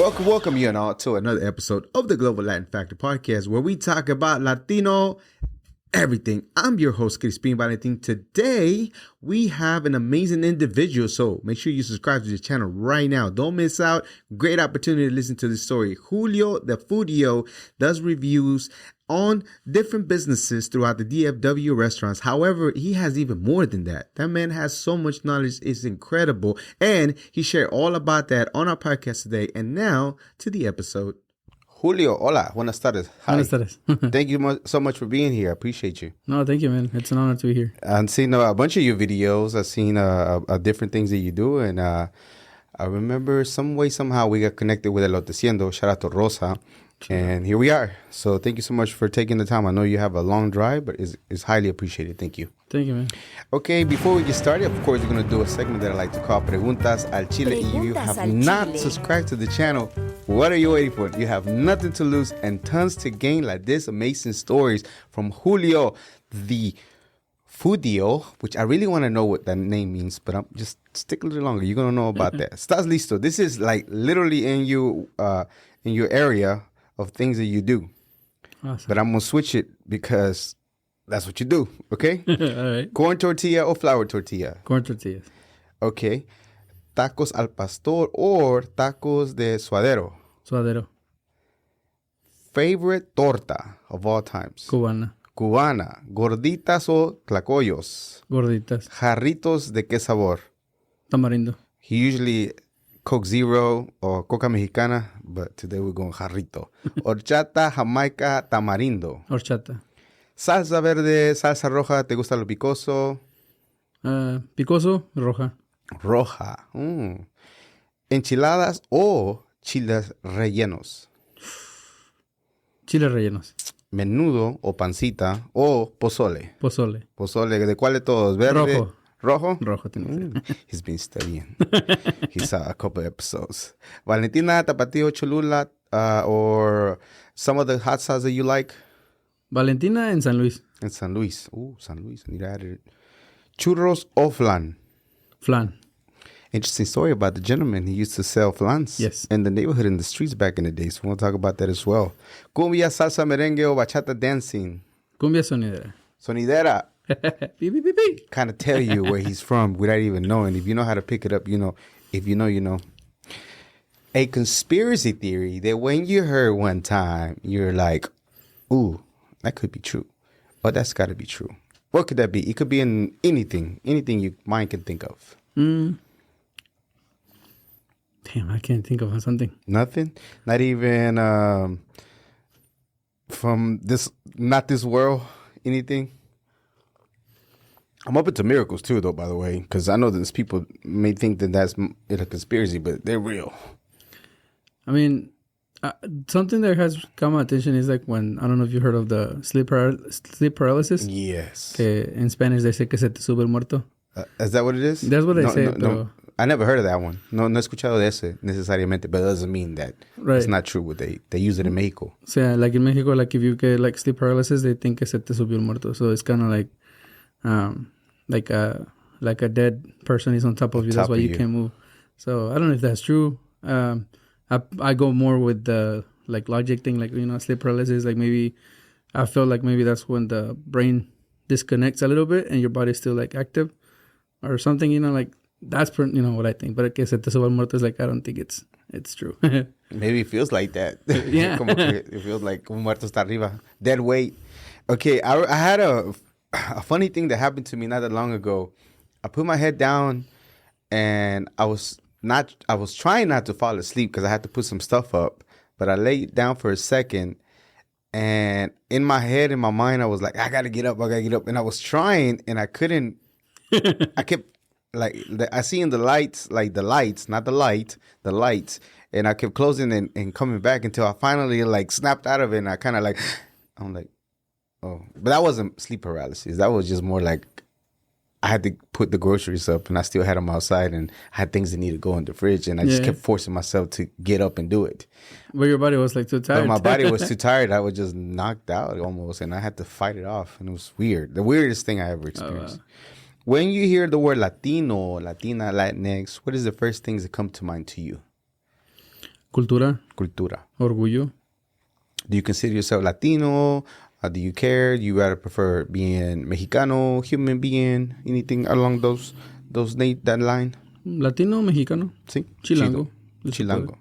Welcome you and all to another episode of the Global Latin Factor Podcast, where we talk about Latino everything. I'm your host, Crispin Valentin. Today, we have an amazing individual, so make sure you subscribe to the channel right now. Don't miss out. Great opportunity to listen to this story. Julio The Foodio does reviews on different businesses throughout the DFW restaurants. However, he has even more than that. That man has so much knowledge. It's incredible. And he shared all about that on our podcast today. And now to the episode. Julio, hola, buenas tardes. Hi. Buenas tardes. Thank you so much for being here. I appreciate you. No, thank you, man. It's an honor to be here. I've seen a bunch of your videos. I've seen different things that you do. And I remember some way, somehow, we got connected with Elote Siendo. Shout out to Rosa. And here we are. So thank you so much for taking the time. I know you have a long drive, but it's highly appreciated. Thank you. Thank you, man. Okay, before we get started, of course, we're going to do a segment that I like to call Preguntas al Chile. If you have not subscribed to the channel, what are you waiting for? You have nothing to lose and tons to gain, like this amazing stories from Julio the Foodio, which I really want to know what that name means, but I'm just stick a little longer. You're going to know about that. Estás listo? This is like literally in your area of things that you do. Awesome. But I'm going to switch it because that's what you do, okay? All right. Corn tortilla or flour tortilla? Corn tortillas. Okay. Tacos al pastor or tacos de suadero? Suadero. Favorite torta of all times? Cubana. Cubana. Gorditas o tlacoyos? Gorditas. Jarritos de qué sabor? Tamarindo. He usually Coke Zero or Coca Mexicana, but today we're going jarrito. Horchata, Jamaica, tamarindo. Horchata. Salsa verde, salsa roja, ¿te gusta lo picoso? Picoso, roja. Roja. Enchiladas o chiles rellenos. Chiles rellenos. Menudo o pancita o pozole. Pozole. Pozole, ¿de cuál de todos? ¿Verde? Rojo. ¿Rojo? Rojo tiene que ser. He's been studying. He saw a couple episodes. Valentina, Tapatio, Cholula, or some of the hot sauce that you like? Valentina en San Luis. In San Luis. San Luis. I need to add it. Churros o flan? Flan. Interesting story about the gentleman. He used to sell flans in the neighborhood, in the streets back in the day. So we'll talk about that as well. Cumbia, salsa, merengue, o bachata dancing? Cumbia sonidera. Sonidera. Beep, beep, beep, beep. Kind of tell you where he's from without even knowing. If you know how to pick it up, you know. If you know, you know. A conspiracy theory that when you heard one time, you're like, ooh, that could be true. Or that's got to be true. What could that be? It could be in anything your mind can think of. Damn, I can't think of something. Nothing? Not even from not this world, anything? I'm open to miracles too, though, by the way, because I know that people may think that that's a conspiracy, but they're real. I mean, something that has caught my attention is like when, I don't know if you heard of the sleep paralysis. Yes. Que in Spanish they say que se te sube el muerto. Is that what it is? That's what they say. No. I never heard of that one. No he escuchado de ese necesariamente, but it doesn't mean that it's not true. What they use it in Mexico. So yeah, like in Mexico, like if you get like sleep paralysis, they think que se te subió el muerto. So it's kind of like a dead person is on top of you. That's why you can't move. So I don't know if that's true. I go more with the like logic thing, like, you know, sleep paralysis. Like maybe I feel like maybe that's when the brain disconnects a little bit and your body's still like active or something. You know, like that's what I think. But que se te suba el muerto is like, I don't think it's true. Maybe it feels like that. Yeah. Como que it feels like un muerto está arriba, dead weight. Okay, I had a funny thing that happened to me not that long ago. I put my head down and I was trying not to fall asleep because I had to put some stuff up, but I laid down for a second and in my head, in my mind, I was like, I gotta get up. And I was trying and I couldn't, I kept like, I seen the lights, like the lights, not the light, the lights. And I kept closing and coming back until I finally like snapped out of it. And I kind of like, I'm like, oh, but that wasn't sleep paralysis. That was just more like I had to put the groceries up and I still had them outside and I had things that needed to go in the fridge. And I just kept forcing myself to get up and do it. But your body was like too tired. But my body was too tired. I was just knocked out almost and I had to fight it off. And it was weird. The weirdest thing I ever experienced. Oh, wow. When you hear the word Latino, Latina, Latinx, what is the first things that come to mind to you? Cultura. Cultura. Orgullo. Do you consider yourself Latino? Do you care? Do you rather prefer being Mexicano, human being, anything along that line? Latino, mexicano. Sí. Chilango. Chilango.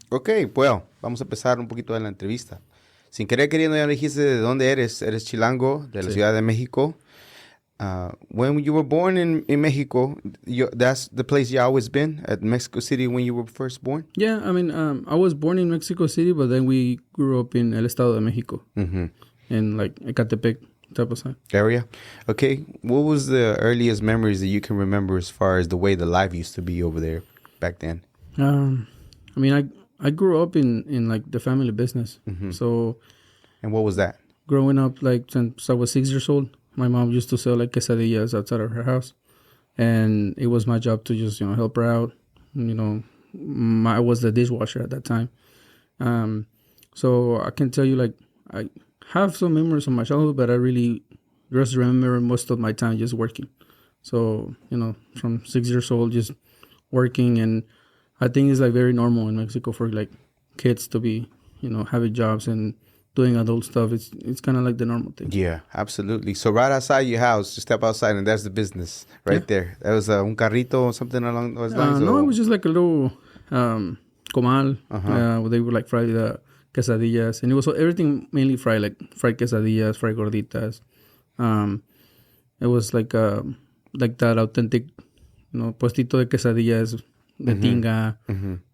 Ok, well, vamos a empezar un poquito de la entrevista. Sin querer queriendo ya me dijiste de dónde eres. Eres chilango, de la Ciudad de México. When you were born in Mexico, that's the place you always been, at Mexico City when you were first born? Yeah, I mean, I was born in Mexico City, but then we grew up in El Estado de Mexico. Mm-hmm. In like Ecatepec type of area. Okay, what was the earliest memories that you can remember as far as the way the life used to be over there back then? I mean, I grew up in like the family business. Mm-hmm. So, and what was that? Growing up, like since I was 6 years old, my mom used to sell like quesadillas outside of her house, and it was my job to just help her out. I was the dishwasher at that time. So I can tell you, like, I have some memories of my childhood, but I really just remember most of my time just working. So from 6 years old, just working, and I think it's like very normal in Mexico for like kids to be having jobs and doing adult stuff. It's kind of like the normal thing. Yeah, absolutely. So right outside your house, you step outside and that's the business right there. That was un carrito or something along those lines? No, it was just like a little comal. Where they would like fry the quesadillas, and it was everything mainly fried, like fried quesadillas, fried gorditas. It was like that authentic, puestito de quesadillas, de tinga,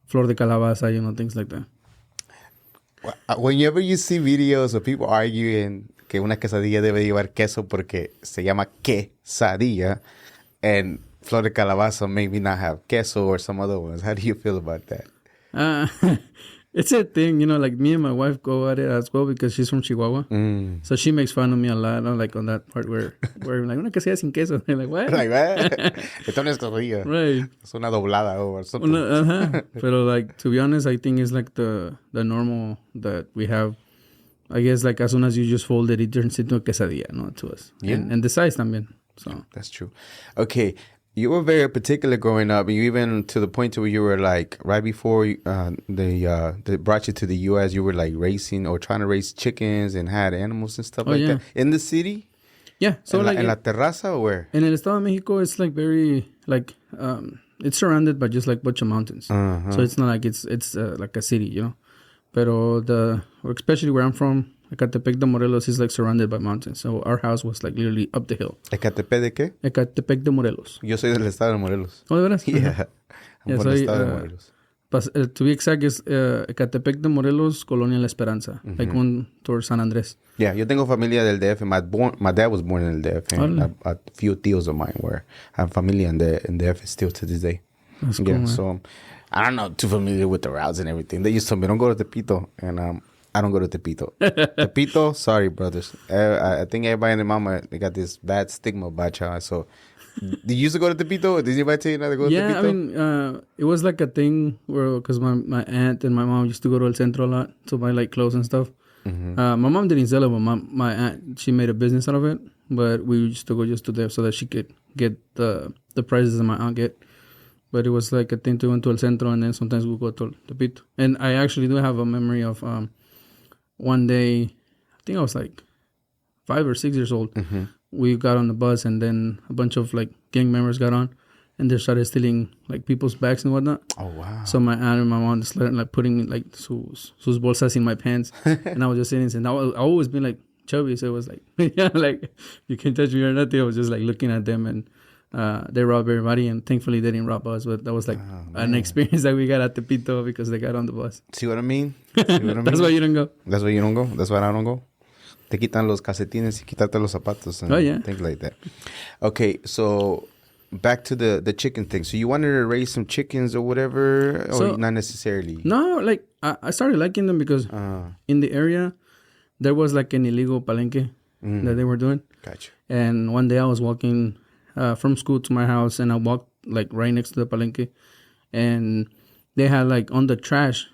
flor de calabaza, things like that. Whenever you see videos of people arguing que una quesadilla debe llevar queso porque se llama quesadilla, and flor de calabaza maybe not have queso or some other ones, how do you feel about that? It's a thing, like me and my wife go at it as well because she's from Chihuahua. So she makes fun of me a lot, like on that part where I'm like, una quesadilla sin queso. They're like, what? Like, what? Esto no es quesadilla. Right. Es una doblada or something. But like, to be honest, I think it's like the normal that we have. I guess like as soon as you just fold it turns into a quesadilla, to us. Yeah. And the size también. So. That's true. Okay. You were very particular growing up, and you even to the point to where you were like, right before they brought you to the U.S., you were like racing or trying to raise chickens and had animals and stuff that. In the city? Yeah. So in la terraza or where? In El Estado de Mexico, it's like very, like, it's surrounded by just like a bunch of mountains. So it's not like it's like a city, Pero especially where I'm from, Ecatepec de Morelos is like surrounded by mountains. So our house was like literally up the hill. ¿Ecatepec de qué? Ecatepec de Morelos. Yo soy del estado de Morelos. ¿Oh, de veras? Yeah. I'm from the estado de Morelos. To be exact, is Ecatepec de Morelos, Colonia La Esperanza. Like one towards San Andrés. Yeah, yo tengo familia del DF. My dad was born in el DF. And a few tíos of mine have familia in DF still to this day. That's cool, man. So I'm not too familiar with the routes and everything. They used to tell me, don't go to Tepito. And I don't go to Tepito. Tepito, sorry, brothers. I think everybody in the mama, they got this bad stigma about y'all. So, did you used to go to Tepito? Did anybody tell you not to go to Tepito? Yeah, I mean, it was like a thing where, because my aunt and my mom used to go to El Centro a lot to buy like clothes and stuff. My mom didn't sell it, but my aunt, she made a business out of it. But we used to go just to there so that she could get the prices that my aunt get. But it was like a thing to go to El Centro, and then sometimes we go to Tepito. And I actually do have a memory of one day, I think I was like 5 or 6 years old. We got on the bus, and then a bunch of like gang members got on, and they started stealing like people's bags and whatnot. Oh wow! So my aunt and my mom just started like putting like sus bolsas in my pants, and I was just sitting. And I always been like chubby, so it was like yeah, like you can't touch me or nothing. I was just like looking at them, and they robbed everybody, and thankfully they didn't rob us. But that was like an experience that we got at Tepito because they got on the bus. See what I mean? That's why you don't go. That's why you don't go. That's why I don't go. Te quitan los calcetines y quitarte los zapatos and things like that. Okay, so back to the chicken thing. So you wanted to raise some chickens or whatever, or not necessarily? No, like I started liking them because in the area there was like an illegal palenque that they were doing. Gotcha. And one day I was walking from school to my house, and I walked like right next to the palenque, and they had like on the trash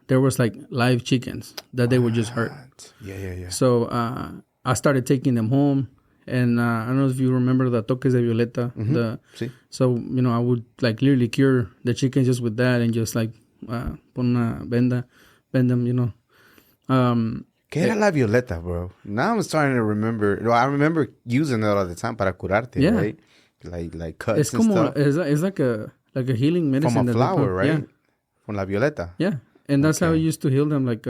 there was like live chickens that they would just hurt. Yeah. So I started taking them home, and I don't know if you remember the toques de violeta. Sí. So I would like literally cure the chickens just with that, and just like pon una venda, bend them, you know. ¿Qué era la violeta, bro? Now I'm starting to remember. Well, I remember using it all the time para curarte, right? Like cuts it's and como, stuff. it's like a healing medicine. From a flower, right? Yeah. From la violeta. Yeah. And that's how I used to heal them. Like,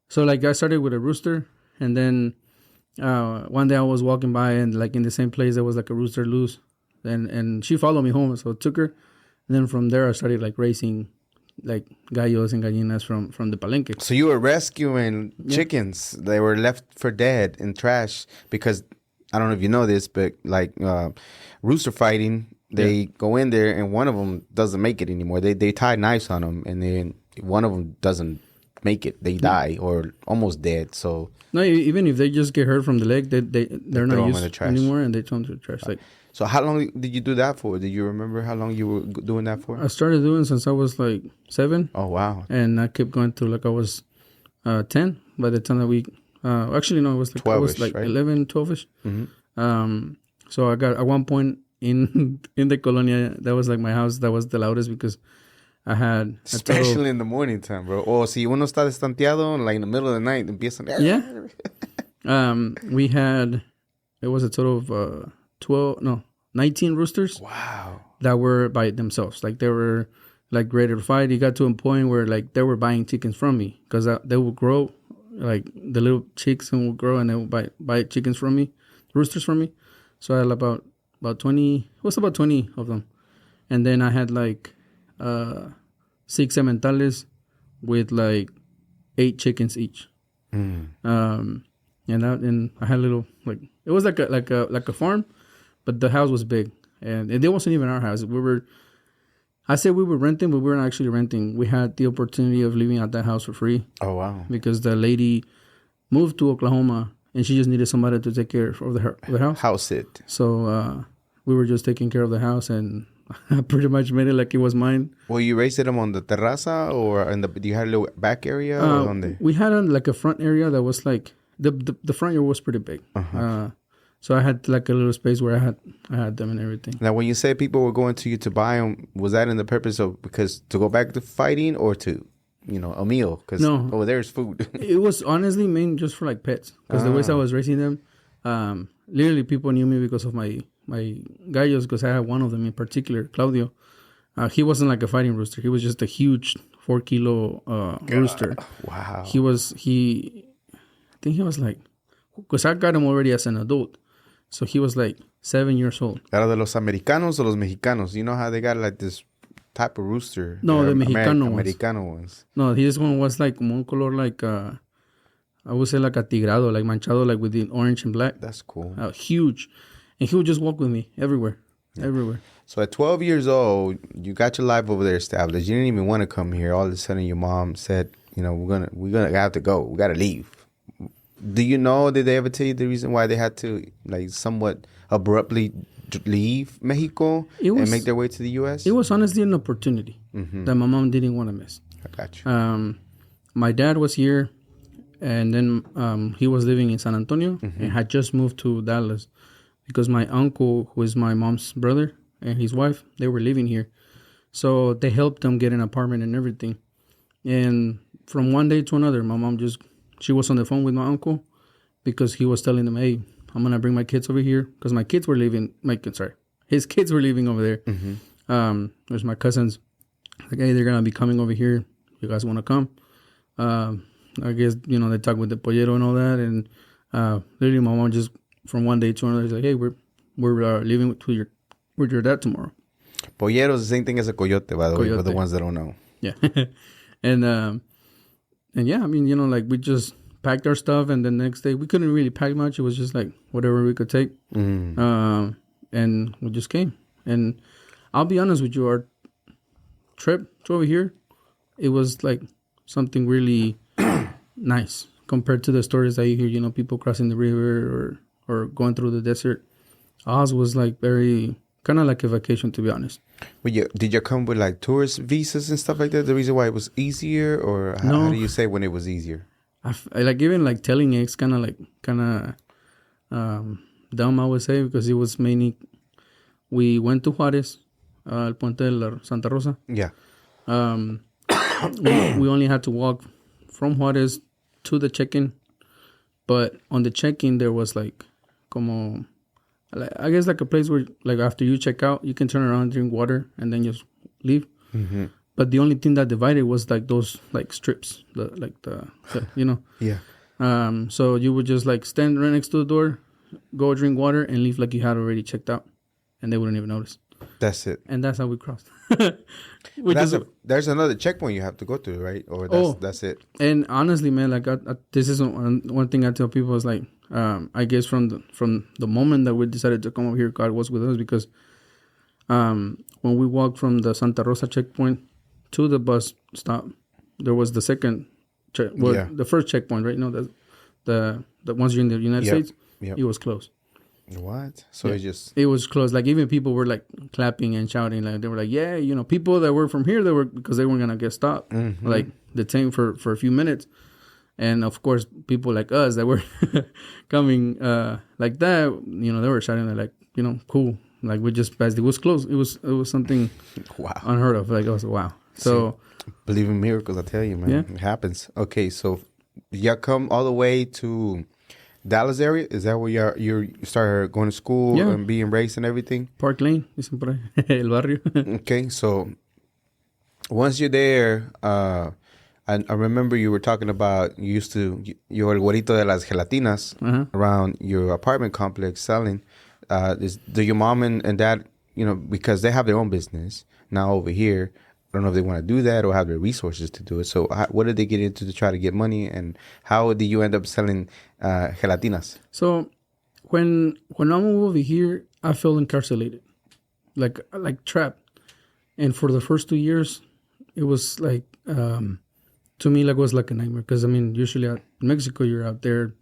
so like I started with a rooster, and then one day I was walking by, and like in the same place there was like a rooster loose, and she followed me home, so I took her. And then from there I started like raising like gallos and gallinas from the palenque. So you were rescuing chickens. They were left for dead in trash because, I don't know if you know this, but like rooster fighting, they go in there and one of them doesn't make it anymore. They tie knives on them, and then one of them doesn't make it. They die or almost dead. So no, even if they just get hurt from the leg, they're not used anymore, and they throw them to the trash. Like, so how long did you do that for? Do you remember how long you were doing that for? I started doing since I was like 7. Oh, wow. And I kept going till like I was 10. By the time that we... actually, no, it was like 12-ish, I was like right? 11, 12-ish. Mm-hmm. So I got... At one point in the colonia, that was like my house. That was the loudest because I had... Especially in the morning time, bro. Or si uno está destanteado, like in the middle of the night, empiezan... Yeah. We had... It was a total of... 19 roosters. Wow. That were by themselves. Like they were like ready to fight. It got to a point where like they were buying chickens from me because they would grow, like the little chicks would grow and they would buy chickens from me, roosters from me. So I had about 20. It was about 20 of them, and then I had like 6 sementales with like 8 chickens each. And I had a little like it was like a farm. But the house was big, and it wasn't even our house. I said we were renting, but we weren't actually renting. We had the opportunity of living at that house for free. Oh, wow. Because the lady moved to Oklahoma, and she just needed somebody to take care of the house. House it. So we were just taking care of the house, and I pretty much made it like it was mine. Well, you raised them on the terraza, or do you have a little back area? Or we had like a front area that was like, the front yard was pretty big. So I had like a little space where I had them and everything. Now, when you say people were going to you to buy them, was that in the purpose of because to go back to fighting or to, a meal? Because there's food. It was honestly main just for like pets. Because the ways I was raising them, literally people knew me because of my gallos. Because I had one of them in particular, Claudio. He wasn't like a fighting rooster. He was just a huge 4-kilo rooster. Wow. I think he was like, because I got him already as an adult. So he was like 7 years old. ¿Era de los americanos o los mexicanos? You know how they got like this type of rooster? No, the Mexicano ones. Americano ones. No, his one was like un color like, I would say like atigrado, like manchado, like with the orange and black. That's cool. Huge. And he would just walk with me everywhere. Yeah. Everywhere. So at 12 years old, you got your life over there established. You didn't even want to come here. All of a sudden your mom said, we're gonna have to go. We got to leave. Do you know, did they ever tell you the reason why they had to, like, somewhat abruptly leave Mexico and make their way to the U.S.? It was honestly an opportunity that my mom didn't want to miss. I got you. My dad was here, and then he was living in San Antonio and had just moved to Dallas because my uncle, who is my mom's brother, and his wife, they were living here. So they helped them get an apartment and everything. And from one day to another, my mom she was on the phone with my uncle because he was telling them, hey, I'm going to bring my kids over here. Because his kids were living over there. There's my cousins. Like, hey, they're going to be coming over here. You guys want to come? I guess, they talk with the pollero and all that. And literally my mom just, from one day to another, is like, hey, we're leaving with your dad tomorrow. Pollero is the same thing as a coyote, by the way, for the ones that don't know. Yeah. And yeah, I mean, like we just packed our stuff, and the next day we couldn't really pack much. It was just like whatever we could take. And we just came. And I'll be honest with you, our trip to over here, it was like something really nice compared to the stories that you hear, people crossing the river or going through the desert. Ours was like very kind of like a vacation, to be honest. Did you come with like tourist visas and stuff like that? The reason why it was easier, or how do you say when it was easier? I like even like telling it's kind of dumb, I would say, because it was mainly we went to Juárez, El Puente de la Santa Rosa. Yeah. we only had to walk from Juarez to the check-in. But on the check-in, there was like, I guess like a place where like after you check out, you can turn around, drink water, and then just leave. Mm-hmm. But the only thing that divided was like those like strips, the you know. Yeah. So you would just like stand right next to the door, go drink water, and leave like you had already checked out, and they wouldn't even notice. That's it. And that's how we crossed. There's another checkpoint you have to go through, right? Or that's it. And honestly, man, like this is one thing I tell people is like, I guess from the moment that we decided to come over here, God was with us, because when we walked from the Santa Rosa checkpoint to the bus stop, there was the second the first checkpoint, right? You know, the once you're in the United States, it was closed. What? So it was closed. Like even people were like clapping and shouting, like they were like, yeah, you know, people that were from here, because they weren't gonna get stopped, like detained for a few minutes. And of course, people like us that were coming like that, you know, they were shouting like, you know, cool. Like we just passed. It was closed. It was something unheard of. Like I was wow. So believe in miracles, I tell you, man. Yeah. It happens. Okay, so you come all the way to Dallas area. Is that where you started going to school and being raised and everything? Park Lane, dicen por ahí, el barrio. Okay, so once you're there, I remember you were talking about you were el güerito de las gelatinas around your apartment complex selling. Do your mom and dad, you know, because they have their own business now over here, I don't know if they want to do that or have the resources to do it. So what did they get into to try to get money, and how did you end up selling gelatinas? So when I moved over here, I felt incarcerated, like trapped. And for the first 2 years, it was like, to me, like it was like a nightmare. Because, I mean, usually in Mexico, you're out there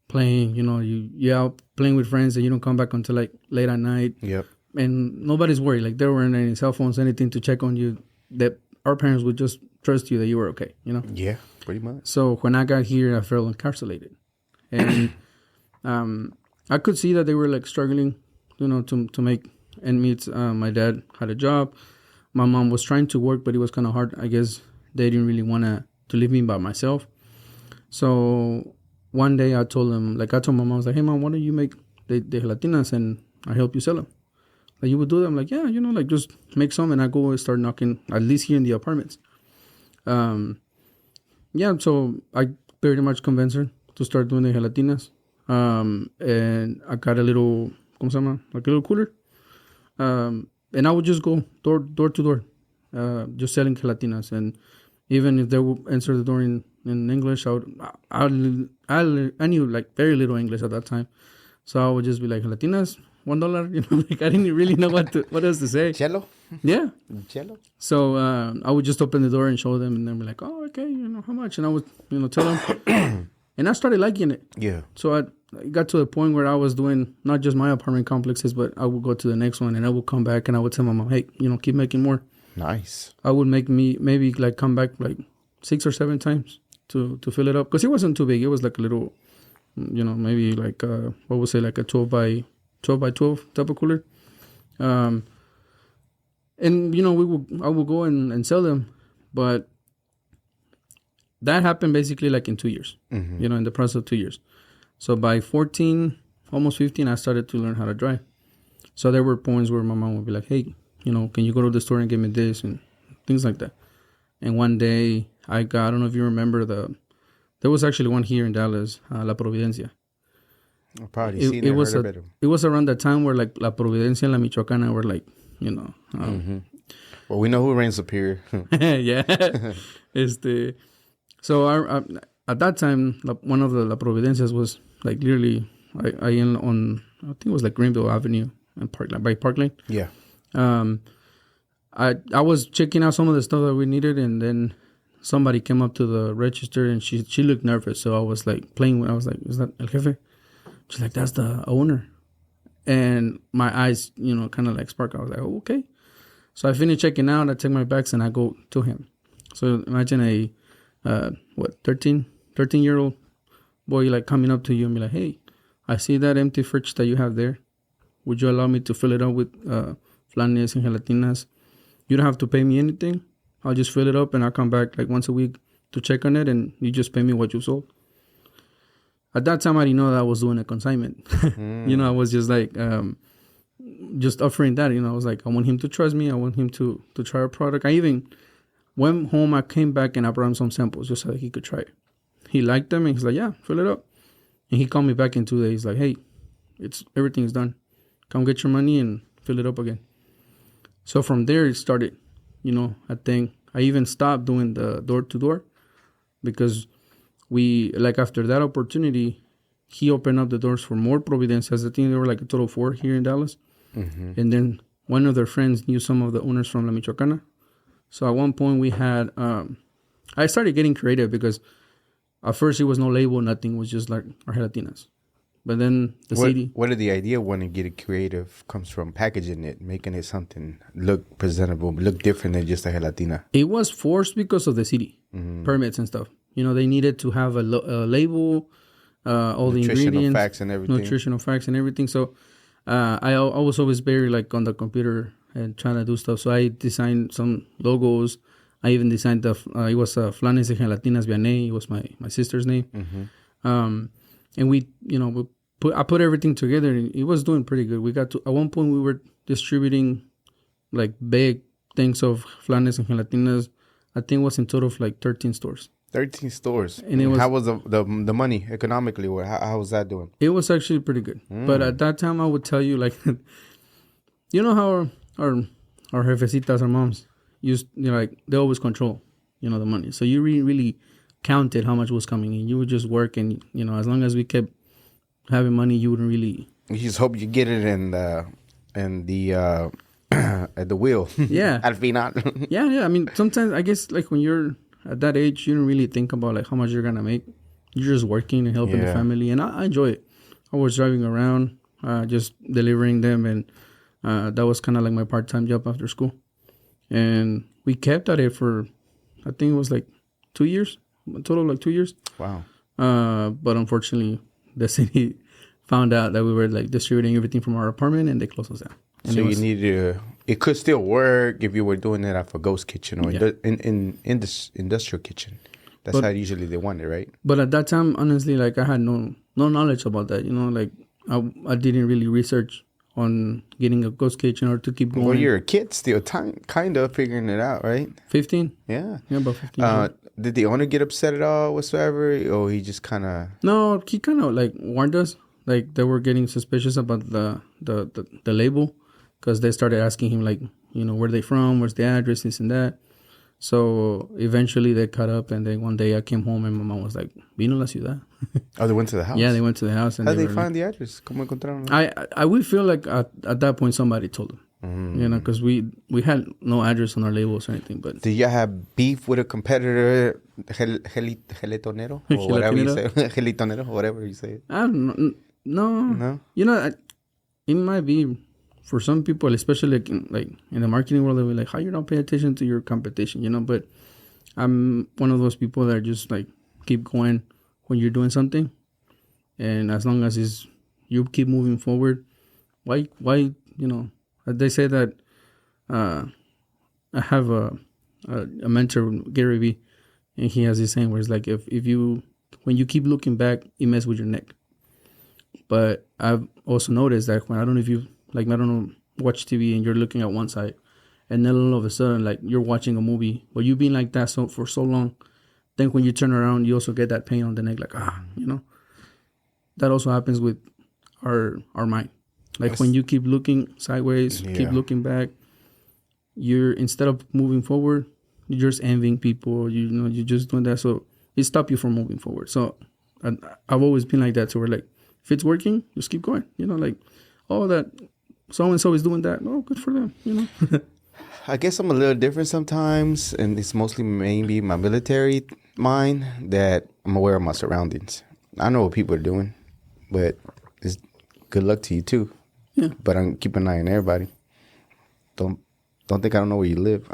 playing, you know, you're out playing with friends and you don't come back until like late at night. Yep. And nobody's worried. Like there weren't any cell phones, anything to check on you, that our parents would just trust you that you were okay, you know? Yeah, pretty much. So when I got here, I felt incarcerated. And I could see that they were like struggling, you know, to make ends meet. My dad had a job. My mom was trying to work, but it was kind of hard. I guess they didn't really want to leave me by myself. So one day I told my mom, I was like, hey, mom, why don't you make the gelatinas and I help you sell them? Like, you would do them? Like, yeah, you know, like just make some and I go and start knocking, at least here in the apartments. Yeah, so I pretty much convinced her to start doing the gelatinas. And I got a little, ¿cómo se llama? Like a little cooler. And I would just go door to door, just selling gelatinas. And even if they would answer the door in English, I knew like very little English at that time. So I would just be like, gelatinas, $1, you know, like I didn't really know what else to say. Cello? Yeah. Cello? So I would just open the door and show them, and they'd be like, oh, okay, you know, how much? And I would, you know, tell them. And I started liking it. Yeah. So I got to a point where I was doing not just my apartment complexes, but I would go to the next one and I would come back and I would tell my mom, hey, you know, keep making more. Nice. I would maybe like come back like 6 or 7 times to fill it up. Because it wasn't too big. It was like a little, you know, maybe like, what would say, like a 12 by 12 type of cooler. And, you know, I would go and sell them. But that happened basically like in 2 years, you know, in the process of 2 years. So by 14, almost 15, I started to learn how to drive. So there were points where my mom would be like, hey, you know, can you go to the store and get me this and things like that. And one day I don't know if you remember there was actually one here in Dallas, La Providencia. I've probably seen it, heard about it. It was around that time where like La Providencia and La Michoacana were like, you know. Well, we know who reigns up here. Yeah. So at that time, one of the La Providencias was like literally I think it was like Greenville Avenue and by Parkland. Yeah. I was checking out some of the stuff that we needed, and then somebody came up to the register and she looked nervous. So I was like playing with. I was like, "Is that El Jefe?" She's like, "That's the owner." And my eyes, you know, kind of like spark. I was like, "Oh, okay." So I finished checking out. I take my bags and I go to him. So imagine a 13-year-old boy like coming up to you and be like, hey, I see that empty fridge that you have there. Would you allow me to fill it up with flanes and gelatinas? You don't have to pay me anything. I'll just fill it up and I'll come back like once a week to check on it, and you just pay me what you sold. At that time, I didn't know that I was doing a consignment. I was just like, just offering that. I was like, I want him to trust me. I want him to try our product. I even went home. I came back and I brought him some samples just so that he could try it. He liked them and he's like, yeah, fill it up. And he called me back in 2 days like, hey, everything's done. Come get your money and fill it up again. So from there it started, I think I even stopped doing the door-to-door because after that opportunity, he opened up the doors for more Providencias. I think there were like a total of 4 here in Dallas. Mm-hmm. And then one of their friends knew some of the owners from La Michoacana. So at one point we had, I started getting creative because at first it was no label, nothing. It was just like our Gelatinas. But then What did the idea when you get it creative comes from? Packaging it, making it something look presentable, look different than just a gelatina. It was forced because of the city permits and stuff. They needed to have a label, all the ingredients, nutritional facts and everything. So I was always very like on the computer and trying to do stuff. So I designed some logos. I even designed it was Flanes de Gelatinas Vianney. It was my sister's name. Mm-hmm. And I put everything together and it was doing pretty good. We got to, at one point we were distributing like big things of Flanes and Gelatinas. I think it was in total of like 13 stores. 13 stores. And how was the money economically? How was that doing? It was actually pretty good. But at that time, I would tell you, like, how our jefecitas, our moms, used, like, they always control, the money. So you really counted how much was coming in. You would just work and, as long as we kept having money, you wouldn't really. You just hope you get it in the at the wheel. Yeah. Al final. Yeah. I mean, sometimes I guess like when you're at that age, you don't really think about like how much you're gonna make. You're just working and helping the family, and I enjoy it. I was driving around, just delivering them, and that was kind of like my part-time job after school. And we kept at it for, I think it was like 2 years, a total of like 2 years. Wow. But unfortunately, the city found out that we were like distributing everything from our apartment, and they closed us down. And so you needed to. It could still work if you were doing it at a ghost kitchen or in this industrial kitchen. That's how usually they want it, right? But at that time, honestly, like I had no knowledge about that. Like I didn't really research on getting a ghost kitchen or to keep going. Well, you're a kid still, kind of figuring it out, right? 15. Yeah, about 15. Did the owner get upset at all whatsoever, or he just kind of? No, he kind of like warned us. Like they were getting suspicious about the label. Because they started asking him, like, where they from, where's the address, this and that. So eventually they caught up, and then one day I came home and my mom was like, "Vino la ciudad." Oh, they went to the house? Yeah, they went to the house. And how did they find the address? ¿Cómo encontraron? I would feel like at that point somebody told them. Because we had no address on our labels or anything. But did you have beef with a competitor, gelatonero? Or whatever you say. Gelatonero, whatever you say. I don't know. No? It might be. For some people, especially like in the marketing world, they'll be like, how you don't pay attention to your competition, But I'm one of those people that just like keep going when you're doing something. And as long as you keep moving forward, why, they say that I have a mentor, Gary Vee, and he has this saying where it's like, when you keep looking back, it messes with your neck. But I've also noticed that when, I don't know if you, like, I don't know, watch TV and you're looking at one side, and then all of a sudden, like, you're watching a movie, but you've been like that for so long, then when you turn around, you also get that pain on the neck, like, That also happens with our mind. Like, when you keep looking sideways, keep looking back, instead of moving forward, you're just envying people, you're just doing that, so it stops you from moving forward. So I've always been like that, so we're like, if it's working, just keep going, like, oh, that so-and-so is doing that. Oh, good for them, I guess I'm a little different sometimes, and it's mostly maybe my military mind that I'm aware of my surroundings. I know what people are doing, but it's good luck to you too. Yeah. But I'm keeping an eye on everybody. Don't think I don't know where you live.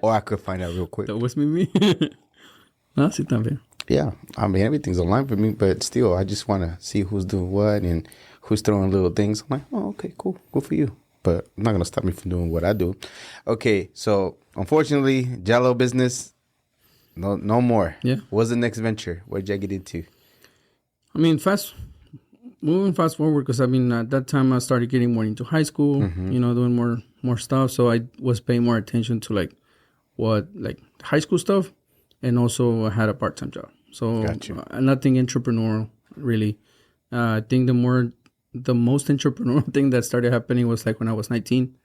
Or I could find out real quick. That was me. No, sí, también. Yeah, I mean, everything's online for me, but still, I just want to see who's doing what and who's throwing little things. I'm like, oh, okay, cool. Good for you. but I'm not going to stop me from doing what I do. Okay, so unfortunately, Jello business, no more. Yeah. What's the next venture? What did you get into? I mean, moving fast forward, because I mean, at that time I started getting more into high school, doing more stuff. So I was paying more attention to like high school stuff, and also I had a part-time job. So nothing entrepreneurial really. I think the most entrepreneurial thing that started happening was like when I was 19,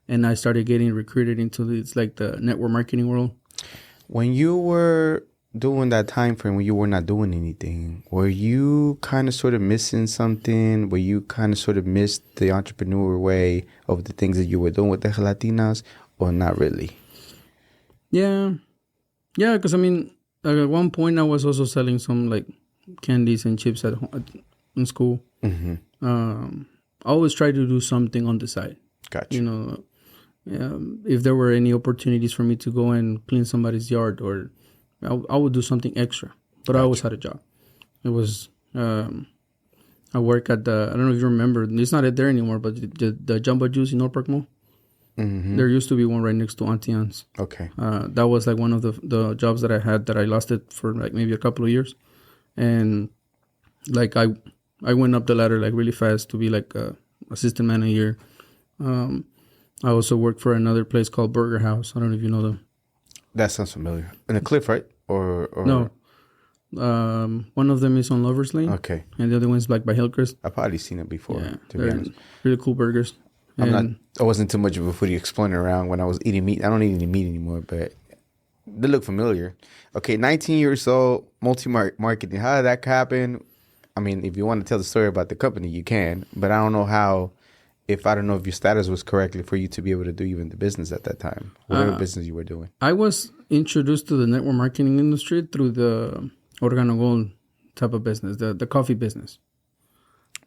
and I started getting recruited into the network marketing world. When you were during that time frame when you were not doing anything, were you kind of sort of missing something? Were you kind of sort of missed the entrepreneur way of the things that you were doing with the Gelatinas, or not really? Yeah, because I mean, at one point I was also selling some like candies and chips in school. I always try to do something on the side. Gotcha. If there were any opportunities for me to go and clean somebody's yard, or I would do something extra. But I always had a job. It was I work at I don't know if you remember, it's not there anymore, but the Jumbo Juice in North Park Mall. There used to be one right next to Auntie Anne's. Okay. That was like one of the jobs that I had that I lost it for like maybe a couple of years, and like I went up the ladder like really fast to be like a assistant manager. I also worked for another place called Burger House. I don't know if you know them. That sounds familiar. In the Cliff, right? Or no. One of them is on Lover's Lane. Okay. And the other one's like by Hillcrest. I've probably seen it before, to be honest. Really cool burgers. I wasn't too much of a foodie exploring around when I was eating meat. I don't eat any meat anymore, but they look familiar. Okay, 19 years old, multi-marketing. How did that happen? I mean, if you want to tell the story about the company, you can. But I don't know I don't know if your status was correctly for you to be able to do even the business at that time. Whatever business you were doing. I was introduced to the network marketing industry through the Organo Gold type of business, the coffee business.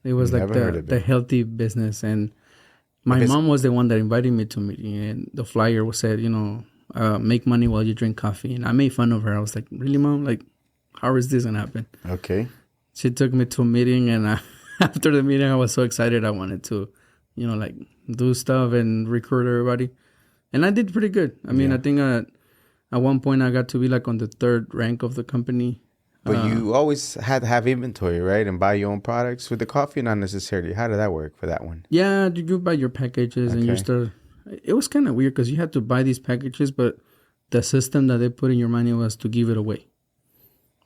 It was like the healthy business. And my mom was the one that invited me to a meeting. And the flyer said, make money while you drink coffee. And I made fun of her. I was like, really, Mom? Like, how is this going to happen? Okay. She took me to a meeting. And after the meeting, I was so excited. I wanted to, like do stuff and recruit everybody. And I did pretty good. I mean, I think at one point I got to be like on the third rank of the company. But you always had to have inventory, right? And buy your own products with the coffee? Not necessarily. How did that work for that one? Yeah, you buy your packages and you start. It was kind of weird because you had to buy these packages, but the system that they put in your money was to give it away.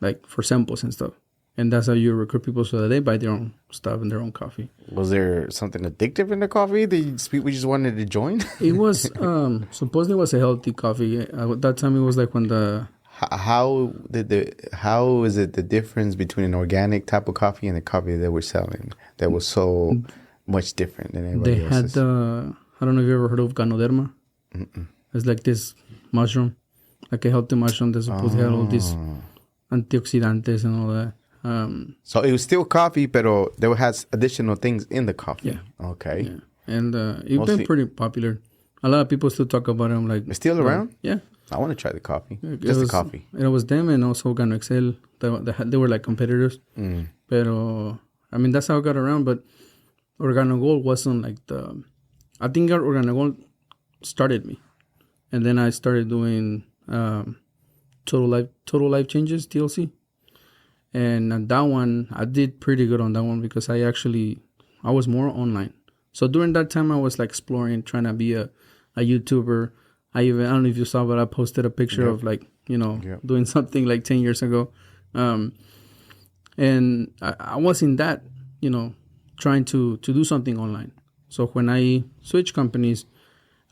Like for samples and stuff. And that's how you recruit people so that they buy their own stuff and their own coffee. Was there something addictive in the coffee that people just wanted to join? It was, supposedly it was a healthy coffee. At that time, it was like when How is it the difference between an organic type of coffee and the coffee that we're selling that was so much different than everybody else's? They had, I don't know if you ever heard of Ganoderma. It's like this mushroom, like a healthy mushroom that supposedly had all these antioxidantes and all that. So it was still coffee, but there has additional things in the coffee. Yeah. Okay. Yeah. And it's been pretty popular. A lot of people still talk about it. I'm like, it's still around? Yeah. I want to try the coffee. Just the coffee. It was them and also Organo Excel. They were like competitors. Pero, I mean, that's how I got around. But Organo Gold wasn't like I think Organo Gold started me. And then I started doing Total Life Changes, TLC. And on that one, I did pretty good on that one because I was more online. So during that time, I was like exploring, trying to be a YouTuber. I don't know if you saw, but I posted a picture of like, doing something like 10 years ago. And I was in that, trying to do something online. So when I switched companies,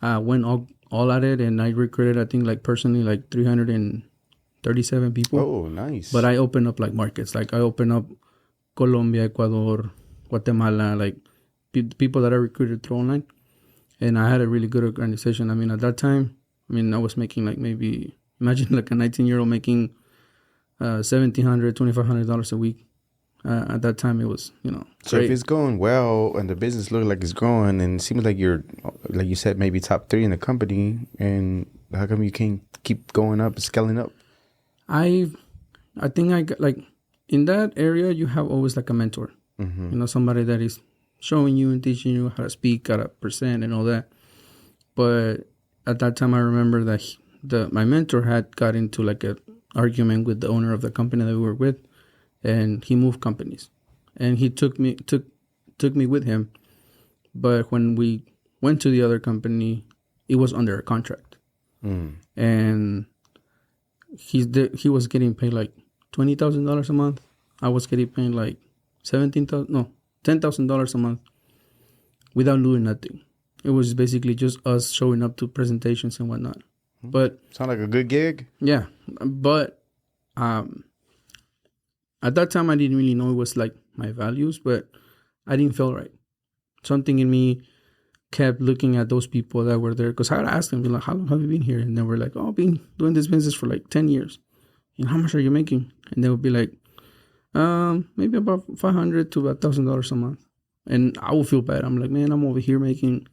I went all at it and I recruited, I think like personally, like 337 people. Oh, nice. But I opened up like markets. Like I opened up Colombia, Ecuador, Guatemala, like people that I recruited through online. And I had a really good organization. I mean, at that time, I was making like maybe, imagine like a 19-year-old making $1,700, $2,500 a week. At that time, it was, So great. If it's going well and the business looks like it's growing and it seems like you're, like you said, maybe top 3 in the company, and how come you can't keep going up, scaling up? I think I got like, in that area, you have always like a mentor. Somebody that is showing you and teaching you how to speak at a percent and all that. But at that time, I remember that my mentor had got into like a argument with the owner of the company that we were with, and he moved companies, and he took me with him. But when we went to the other company, it was under a contract, and he was getting paid like $20,000 a month. I was getting paid like $10,000 a month without doing nothing. It was basically just us showing up to presentations and whatnot. But sound like a good gig. Yeah, but at that time I didn't really know it was like my values, but I didn't feel right. Something in me kept looking at those people that were there, because I would ask them, like, how long have you been here? And they were like, oh, I've been doing this business for like 10 years. And how much are you making? And they would be like, maybe about $500 to about $1,000 a month. And I would feel bad. I'm like, man, I'm over here making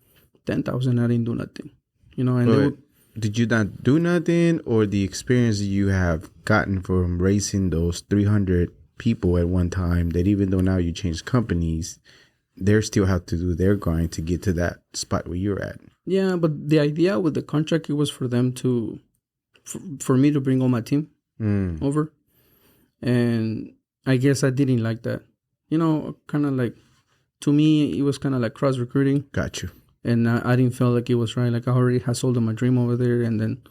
$10,000. I didn't do nothing, And did you not do nothing, or the experience you have gotten from racing those 300 people at one time, that even though now you changed companies, they still have to do their grind to get to that spot where you're at? Yeah, but the idea with the contract, it was for them to, for me to bring all my team over. And I guess I didn't like that. Kind of like, to me, it was kind of like cross recruiting. Got you. And I didn't feel like it was right. Like, I already had sold them my dream over there, and then,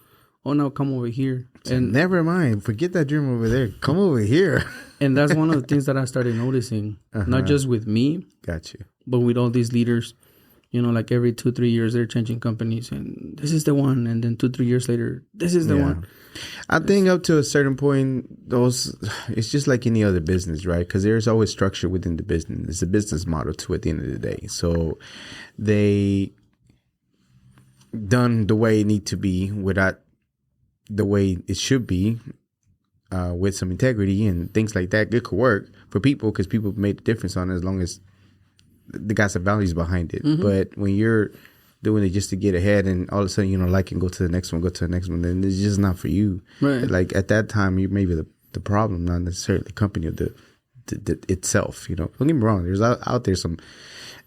now come over here. And never mind. Forget that dream over there. Come over here. And that's one of the things that I started noticing, not just with me. Got you. But with all these leaders, like every 2-3 years, they're changing companies, and this is the one. And then 2-3 years later, this is the one. I think up to a certain point, it's just like any other business, right? Because there's always structure within the business. It's a business model too at the end of the day. So they done the way it need to be without the way it should be, with some integrity and things like that. It could work for people because people made a difference on it, as long as they got some values behind it. But when you're doing it just to get ahead, and all of a sudden, and go to the next one, then it's just not for you. Right. Like at that time, you may be the problem, not necessarily the company or the itself. Don't get me wrong. There's out there some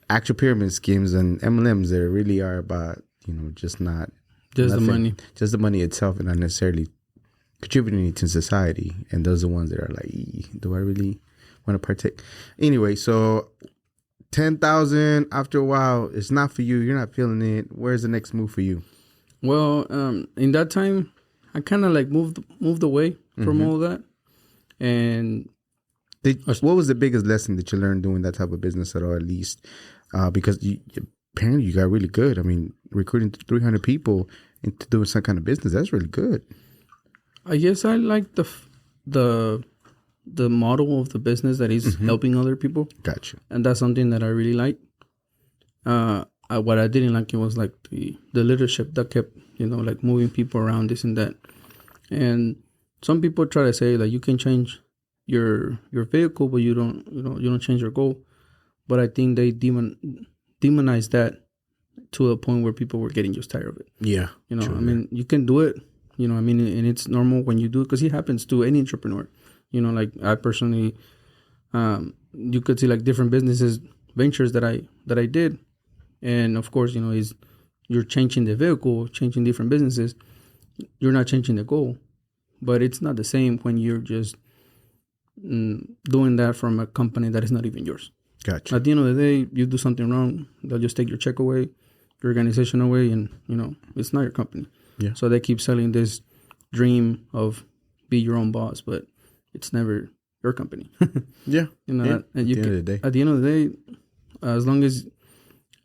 actual pyramid schemes and MLMs that really are about, just not just nothing, the money, just the money itself, and not necessarily contributing to society. And those are the ones that are like, do I really want to partake? Anyway, so 10,000 after a while, it's not for you. You're not feeling it. Where's the next move for you? Well, in that time, I kind of like moved away from all that. And what was the biggest lesson that you learned doing that type of business at all, at least? Because apparently you got really good. I mean, recruiting 300 people into doing some kind of business, that's really good. I guess I like the model of the business that is helping other people. Gotcha. And that's something that I really like. What I didn't like, it was like the leadership that kept, like moving people around, this and that. And some people try to say that you can change your vehicle, but you don't change your goal. But I think they demonize that to a point where people were getting just tired of it. Yeah. I mean, you can do it, and it's normal when you do it, because it happens to any entrepreneur. Like I personally, you could see like different ventures that I did. And of course, you're changing the vehicle, changing different businesses. You're not changing the goal, but it's not the same when you're just doing that from a company that is not even yours. Gotcha. At the end of the day, you do something wrong, they'll just take your check away, your organization away, and it's not your company. Yeah. So they keep selling this dream of be your own boss, but it's never your company. Yeah. And at the end of the day. At the end of the day, as long as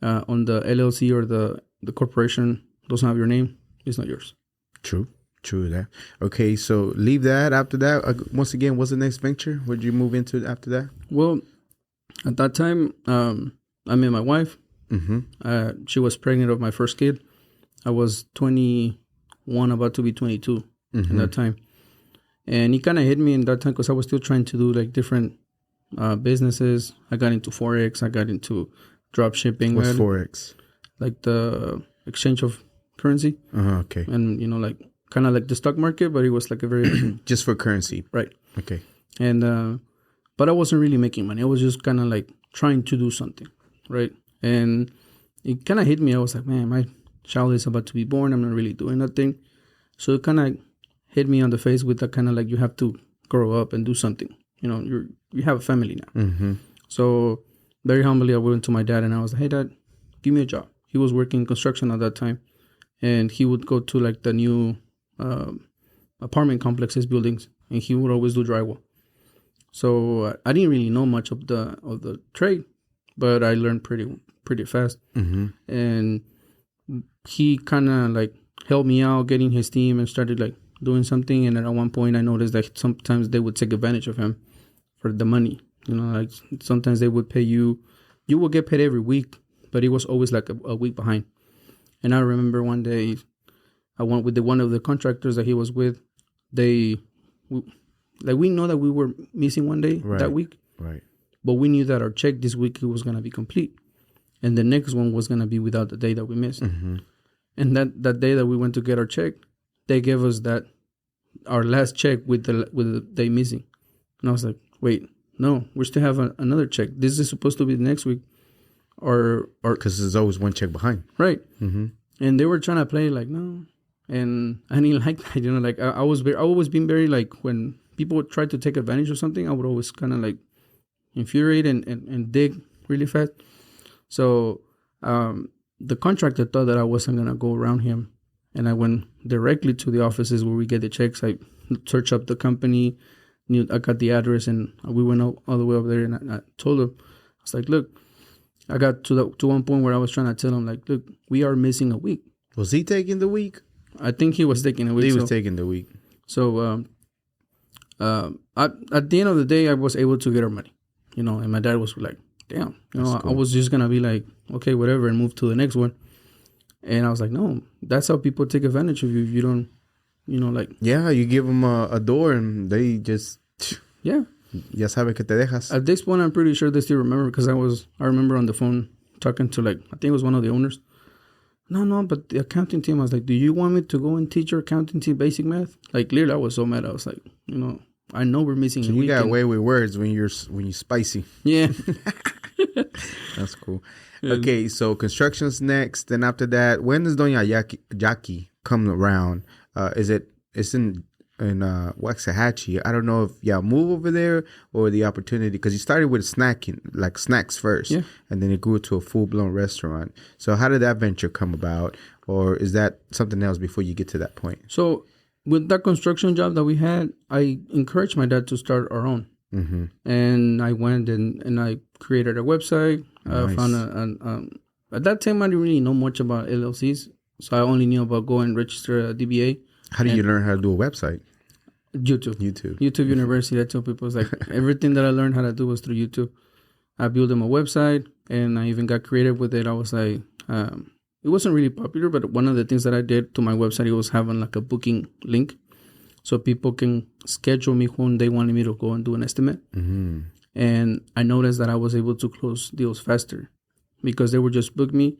on the LLC or the corporation doesn't have your name, it's not yours. True that. Okay, so leave that. After that, once again, what's the next venture? What did you move into after that? Well, at that time, I met my wife. She was pregnant of my first kid. I was 21, about to be 22 at that time. And it kind of hit me in that time because I was still trying to do like different businesses. I got into Forex. I got into drop shipping. What's Forex? Like the exchange of currency. Okay. And, like kind of like the stock market, but it was like a very... Just for currency. Right. Okay. And, but I wasn't really making money. I was just kind of like trying to do something. right? And it kind of hit me. I was like, man, my child is about to be born. I'm not really doing nothing. So it kind of hit me on the face with that kind of like, you have to grow up and do something. You know, you have a family now. Mm-hmm. So very humbly, I went to my dad and I was like, hey, Dad, give me a job. He was working construction at that time. And he would go to like the new apartment complexes, buildings, and he would always do drywall. So I didn't really know much of the trade, but I learned pretty fast. Mm-hmm. And he kind of like helped me out getting his team and started like doing something. And at one point, I noticed that sometimes they would take advantage of him for the money. You know, like sometimes they would pay you will get paid every week, but it was always like a week behind. And I remember one day I went with one of the contractors that he was with. We know that we were missing one day that week. Right. But we knew that our check this week was going to be complete. And the next one was going to be without the day that we missed. Mm-hmm. And that day that we went to get our check, they gave us our last check with the day missing. And I was like, wait, no, we still have another check. This is supposed to be the next week. Or because there's always one check behind. Right. Mm-hmm. And they were trying to play like, no. And I didn't like that, you know, like I always been very like, when people tried to take advantage of something, I would always kind of like infuriate and dig really fast. So the contractor thought that I wasn't going to go around him. And I went directly to the offices where we get the checks. I searched up the company, I got the address, and we went all the way over there. And I told him, I was like, look, I got to one point where I was trying to tell him, like, look, we are missing a week. Was he taking the week? I think he was taking a week. He was taking the week. So at the end of the day, I was able to get our money, you know, and my dad was like, damn, you know, cool. I was just going to be like, okay, whatever, and move to the next one. And I was like, no, that's how people take advantage of you. You don't, you know, like. Yeah, you give them a door and they just. Yeah. Ya sabe que te dejas. At this point, I'm pretty sure they still remember because I remember on the phone talking to like, I think it was one of the owners. No, but the accounting team, I was like, do you want me to go and teach your accounting team basic math? Like, literally, I was so mad. I was like, you know, I know we're missing so a you weekend. got away with words when you're spicy. Yeah. That's cool. Okay, so construction's next. Then after that, when does Doña Jacky come around? It's in Waxahachie. I don't know if y'all move over there or the opportunity, because you started with snacks first, yeah, and then it grew to a full-blown restaurant. So how did that venture come about, or is that something else before you get to that point? So with that construction job that we had, I encouraged my dad to start our own. Mm-hmm. And I went and I created a website. Nice. Found at that time I didn't really know much about LLCs, so I only knew about go and register a DBA. How did you learn how to do a website? YouTube University. I tell people, it's like everything that I learned how to do was through YouTube. I built them a website, and I even got creative with it. I was like, it wasn't really popular, but one of the things that I did to my website, it was having like a booking link, so people can schedule me when they wanted me to go and do an estimate. Mm-hmm. And I noticed that I was able to close deals faster because they would just book me.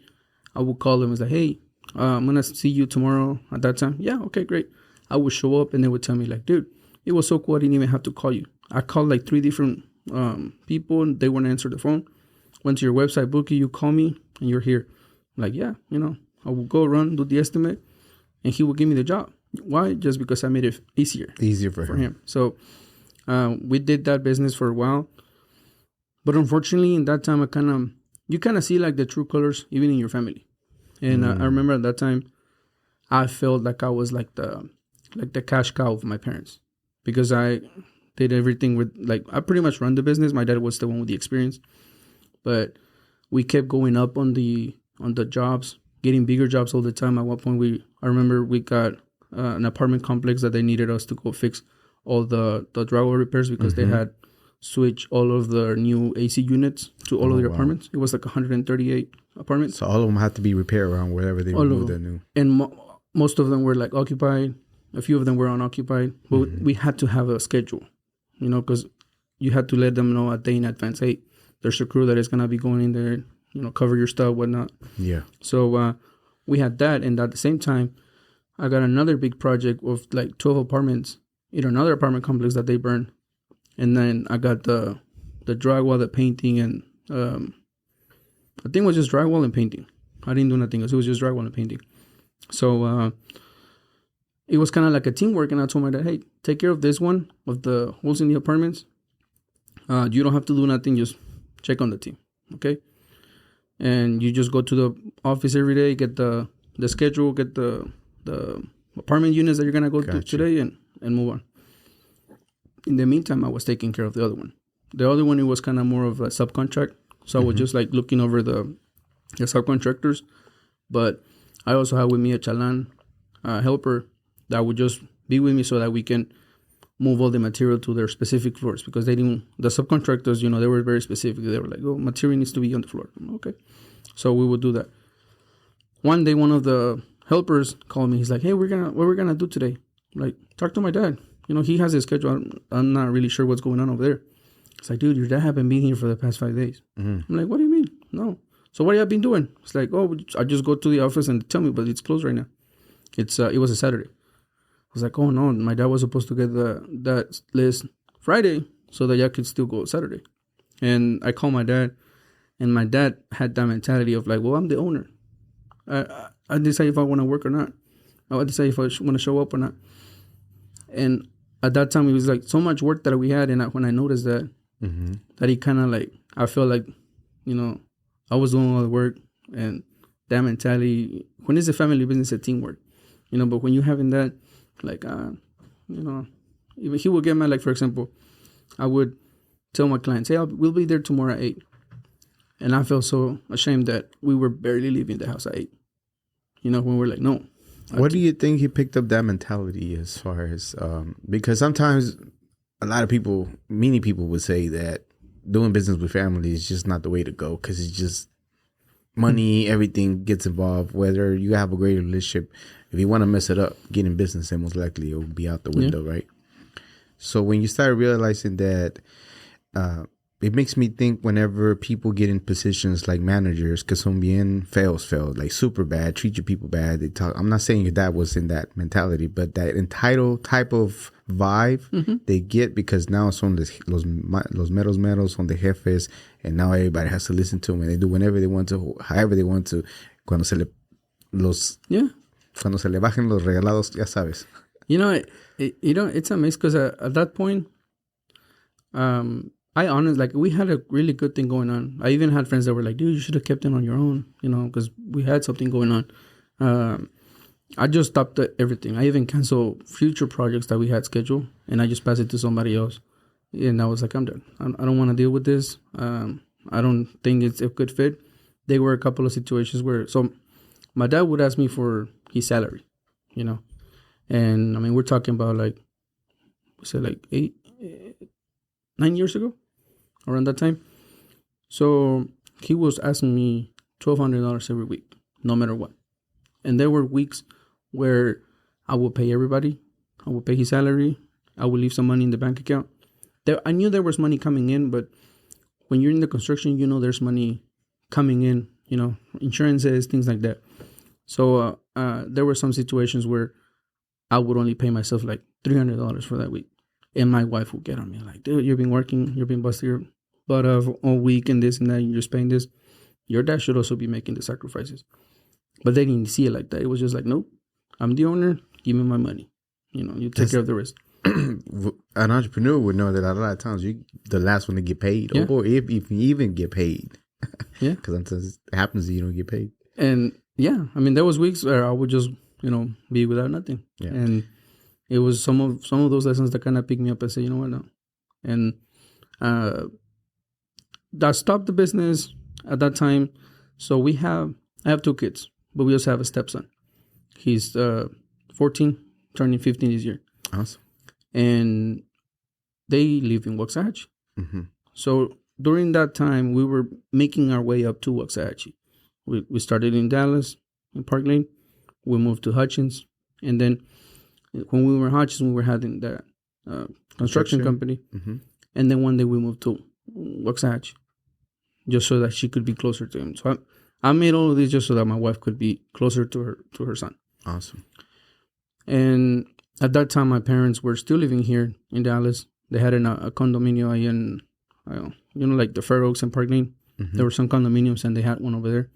I would call them and say, hey, I'm going to see you tomorrow at that time. Yeah, okay, great. I would show up and they would tell me like, dude, it was so cool. I didn't even have to call you. I called like 3 different people and they wouldn't answer the phone. Went to your website, book you call me and you're here. I'm like, yeah, you know, I will go run, do the estimate, and he will give me the job. Why? Just because I made it easier for him. So we did that business for a while. But unfortunately, in that time, you kind of see like the true colors even in your family. And I remember at that time, I felt like I was like the cash cow of my parents, because I did everything with, like, I pretty much run the business. My dad was the one with the experience, but we kept going up on the jobs, getting bigger jobs all the time. At one point, I remember we got an apartment complex that they needed us to go fix all the drywall repairs because they had switched all of the new AC units to all of their apartments. It was like 138 apartments. So all of them had to be repaired around wherever they removed their new. And most of them were like occupied. A few of them were unoccupied. But we had to have a schedule, you know, because you had to let them know a day in advance. Hey, there's a crew that is going to be going in there, you know, cover your stuff, whatnot. Yeah. So we had that. And at the same time, I got another big project of like 12 apartments in another apartment complex that they burned. And then I got the drywall, the painting, and I think it was just drywall and painting. I didn't do nothing else. It was just drywall and painting. So it was kind of like a teamwork. And I told my dad, hey, take care of this one, of the holes in the apartments. You don't have to do nothing. Just check on the team. Okay. And you just go to the office every day, get the schedule, get the apartment units that you're going to go to today and move on. In the meantime, I was taking care of the other one. The other one, it was kind of more of a subcontract. So I was just like looking over the subcontractors. But I also had with me a chalan helper that would just be with me so that we can move all the material to their specific floors, because the subcontractors, they were very specific. They were like, oh, material needs to be on the floor. Okay. So we would do that. One day, one of the helpers called me. He's like, hey, what we're going to do today? I'm like, talk to my dad. He has his schedule. I'm not really sure what's going on over there. It's like, dude, your dad haven't been here for the past 5 days. I'm like, what do you mean? No. So what have you been doing? It's like, oh, I just go to the office and tell me, but it's closed right now. It was a Saturday. I was like, oh no, my dad was supposed to get that list Friday so that Jacky could still go Saturday. And I called my dad, and my dad had that mentality of like, well, I'm the owner. I decide if I want to work or not. I decide if I want to show up or not. And at that time, it was like so much work that we had, and when I noticed that, that he kind of like, I felt like, I was doing all the work, and that mentality, when it's a family business, it's teamwork, but when you're having that, like, even he would get mad. Like, for example, I would tell my clients, hey, we'll be there tomorrow at 8. And I felt so ashamed that we were barely leaving the house at 8. When we're like, no. What do you think he picked up that mentality as far as, because sometimes many people would say that doing business with family is just not the way to go, because it's just money, everything gets involved. Whether you have a great relationship, if you want to mess it up, getting business, then most likely it will be out the window, right? So when you start realizing that, it makes me think whenever people get in positions like managers, que son bien failed, like super bad, treat your people bad. They talk. I'm not saying your dad was in that mentality, but that entitled type of vibe they get, because now son los meros son the jefes, and now everybody has to listen to them, and they do whenever they want to, however they want to. Cuando se le bajen los regalados, ya sabes. It's a mix, because at that point, we had a really good thing going on. I even had friends that were like, dude, you should have kept it on your own, because we had something going on. I just stopped everything. I even canceled future projects that we had scheduled, and I just passed it to somebody else. And I was like, I'm done. I don't want to deal with this. I don't think it's a good fit. There were a couple of situations where, so my dad would ask me for his salary, and I mean, we're talking about like 9 years ago, around that time. So he was asking me $1,200 every week, no matter what. And there were weeks where I would pay everybody. I would pay his salary. I would leave some money in the bank account. I knew there was money coming in, but when you're in the construction, there's money coming in, insurances, things like that. So there were some situations where I would only pay myself like $300 for that week. And my wife would get on me like, dude, you've been working, you've been busting your butt off all week and this and that, and you're just paying this. Your dad should also be making the sacrifices. But they didn't see it like that. It was just like, nope, I'm the owner, give me my money. You take care of the rest. An entrepreneur would know that a lot of times you're the last one to get paid, or if you even get paid. Yeah. Because sometimes it happens that you don't get paid. And yeah, I mean, there was weeks where I would just, be without nothing. Yeah. And it was some of those lessons that kind of picked me up and said, you know what, no. And that stopped the business at that time. So I have 2 kids, but we also have a stepson. He's 14, turning 15 this year. Awesome. And they live in Waxahachie. So during that time, we were making our way up to Waxahachie. We started in Dallas, in Park Lane. We moved to Hutchins. And then when we were in Hutchins, we were having that construction company. And then one day we moved to Waxahachie, just so that she could be closer to him. So I made all of this just so that my wife could be closer to her son. Awesome. And at that time, my parents were still living here in Dallas. They had a condominium in, like the Fair Oaks and Park Lane. Mm-hmm. There were some condominiums and they had one over there.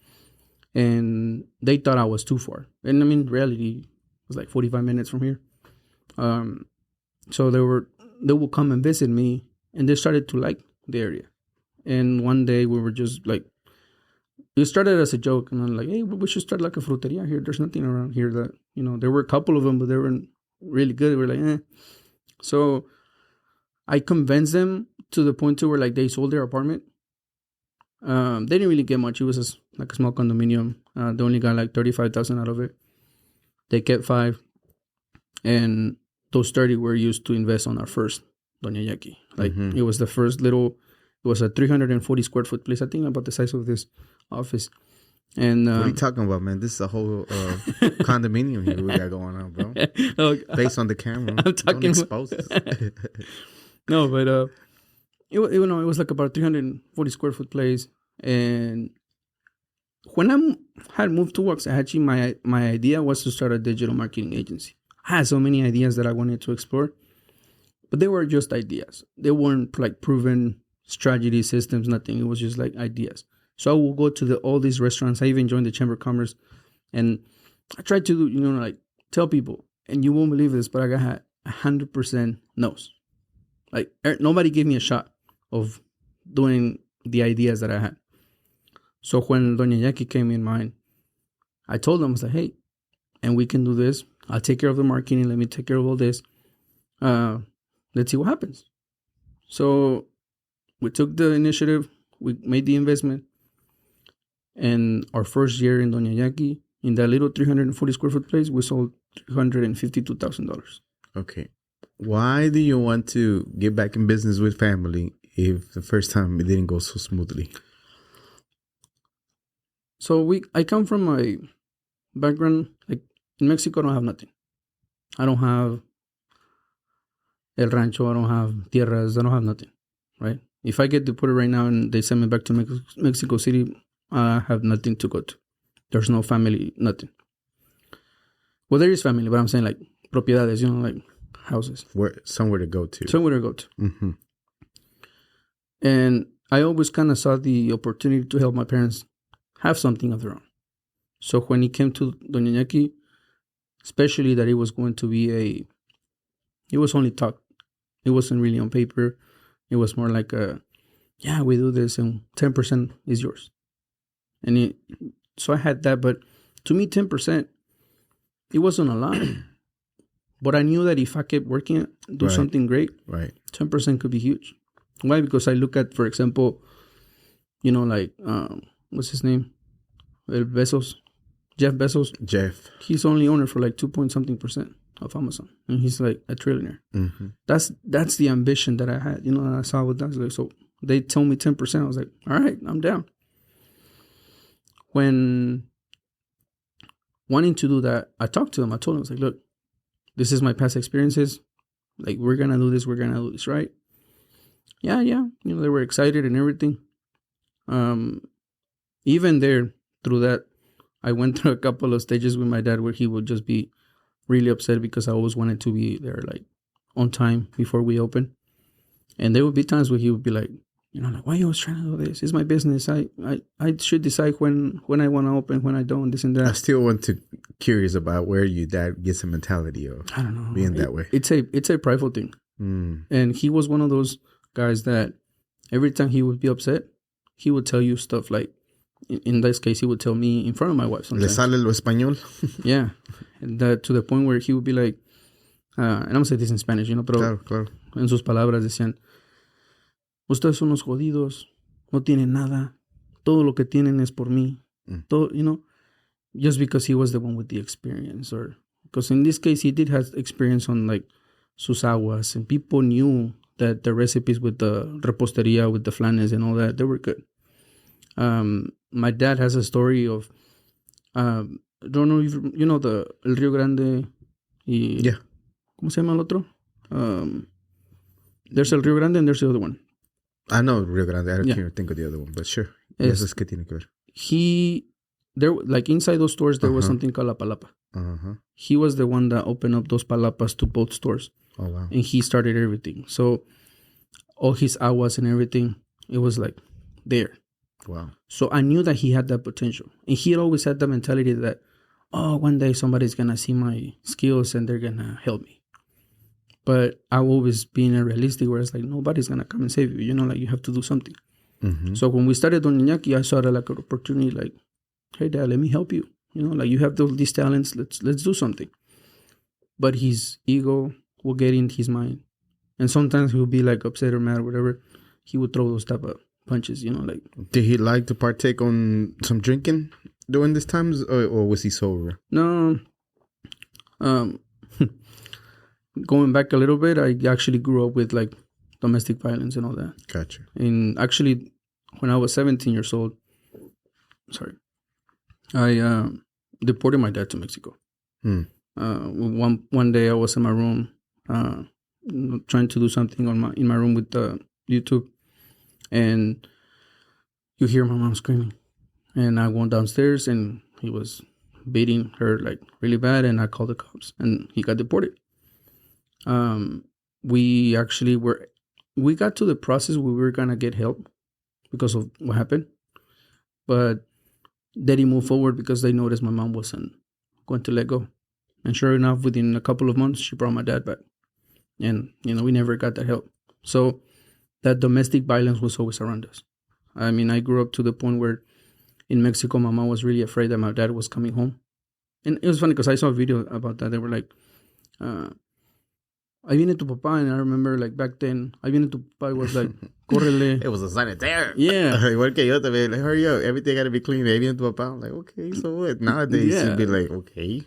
And they thought I was too far. And I mean, in reality, it was like 45 minutes from here. So they would come and visit me, and they started to like the area. And one day we were just like, it started as a joke, and I'm like, hey, we should start like a fruteria here. There's nothing around here that, there were a couple of them, but they weren't really good. We were like, eh. So I convinced them to the point to where like they sold their apartment. They didn't really get much. It was like a small condominium. They only got like 35,000 out of it. They kept 5, and those 30 were used to invest on our first Doña Jacky. Like It was the first it was a 340 square foot place. I think about the size of this office. And what are you talking about, man? This is a whole condominium here we got going on, bro. Based on the camera, I'm talking. Don't expose us. No, but it was like about 340 square foot place. And when I had moved to Waxahachie, my idea was to start a digital marketing agency. I had so many ideas that I wanted to explore, but they were just ideas. They weren't like proven strategy systems, nothing. It was just like ideas. So I will go to all these restaurants. I even joined the Chamber of Commerce, and I tried to, like tell people, and you won't believe this, but I got 100% no's. Like nobody gave me a shot of doing the ideas that I had. So when Doña Jacky came in mind, I told them, I was like, hey, and we can do this. I'll take care of the marketing. Let me take care of all this. Let's see what happens. So we took the initiative. We made the investment. And our first year in Doña Jacky, in that little 340 square foot place, we sold $352,000. Okay. Why do you want to get back in business with family if the first time it didn't go so smoothly? So I come from a background, like in Mexico, I don't have nothing. I don't have el rancho, I don't have tierras, I don't have nothing, right? If I get deported right now and they send me back to Mexico City, I have nothing to go to. There's no family, nothing. Well, there is family, but I'm saying like propiedades, like houses. Somewhere to go to. Somewhere to go to. Mm-hmm. And I always kind of saw the opportunity to help my parents have something of their own. So when it came to Doña Jacky, especially that it was going to be it was only talk. It wasn't really on paper. It was more like we do this and 10% is yours. And so I had that, but to me, 10%, it wasn't a lot. But I knew that if I kept working, do something great, 10% could be huge. Why? Because I look at, for example, what's his name? Jeff Bezos. He's only owner for like 2-point-something% of Amazon, and he's like a trillionaire. Mm-hmm. That's the ambition that I had. I saw what that's like. So they told me 10%. I was like, all right, I'm down. When wanting to do that, I talked to them. I told them, I was like, look, this is my past experiences. Like, we're gonna do this. We're gonna do this, right? Yeah. They were excited and everything. Even there, through that, I went through a couple of stages with my dad where he would just be really upset because I always wanted to be there, like, on time before we open. And there would be times where he would be like, like, why are you always trying to do this? It's my business. I should decide when I want to open, when I don't, this and that. I still curious about where your dad gets the mentality of I don't know, being that way. It's a prideful thing. And he was one of those guys that every time he would be upset, he would tell you stuff like, in this case, he would tell me in front of my wife sometimes. ¿Le sale lo español? Yeah. And to the point where he would be like, and I'm going to say this in Spanish, pero claro. En sus palabras decían, ustedes son unos jodidos, no tienen nada, todo lo que tienen es por mí. Todo, just because he was the one with the experience, or because in this case, he did have experience on like sus aguas, and people knew that the recipes with the reposteria, with the flanes and all that, they were good. My dad has a story of, I don't know if you know el Río Grande. Yeah. ¿Cómo se llama el otro? There's el Río Grande and there's the other one. I know Río Grande. I can't think of the other one, but sure. Es que tiene que ver. There, like inside those stores, there was something called La Palapa. He was the one that opened up those palapas to both stores. Oh, wow. And he started everything. So all his aguas and everything, it was like there. Wow. So I knew that he had that potential. And he had always had the mentality that, oh, one day somebody's going to see my skills and they're going to help me. But I've always been a realistic where it's like, nobody's going to come and save you. You know, like you have to do something. Mm-hmm. So when we started Doña Jacky, I saw it like an opportunity, like, hey, Dad, let me help you. You know, like you have these talents. Let's do something. But his ego will get in his mind. And sometimes he'll be like upset or mad or whatever. He would throw those type of punches, you know, like. Did he like to partake on some drinking during these times, or was he sober? No. Going back a little bit, I actually grew up with like domestic violence and all that. Gotcha. And actually, when I was 17 years old, I deported my dad to Mexico. One day I was in my room trying to do something in my room with YouTube, and you hear my mom screaming, and I went downstairs and he was beating her like really bad, and I called the cops and he got deported. We got to the process where we were gonna get help because of what happened, but they didn't move forward because they noticed my mom wasn't going to let go. And sure enough, within a couple of months, she brought my dad back. And, you know, we never got that help. So that domestic violence was always around us. I mean, I grew up to the point where in Mexico, my mom was really afraid that my dad was coming home. And it was funny because I saw a video about that. They were like, ahí viene tu papá. And I remember like back then, ahí viene tu papá. It was like, córrele. It was a sanitaire. Yeah. Igual que yo también. Like, hurry up. Everything got to be clean. Ahí viene tu papá. I'm like, okay, so what? Nowadays, you'd be like, okay.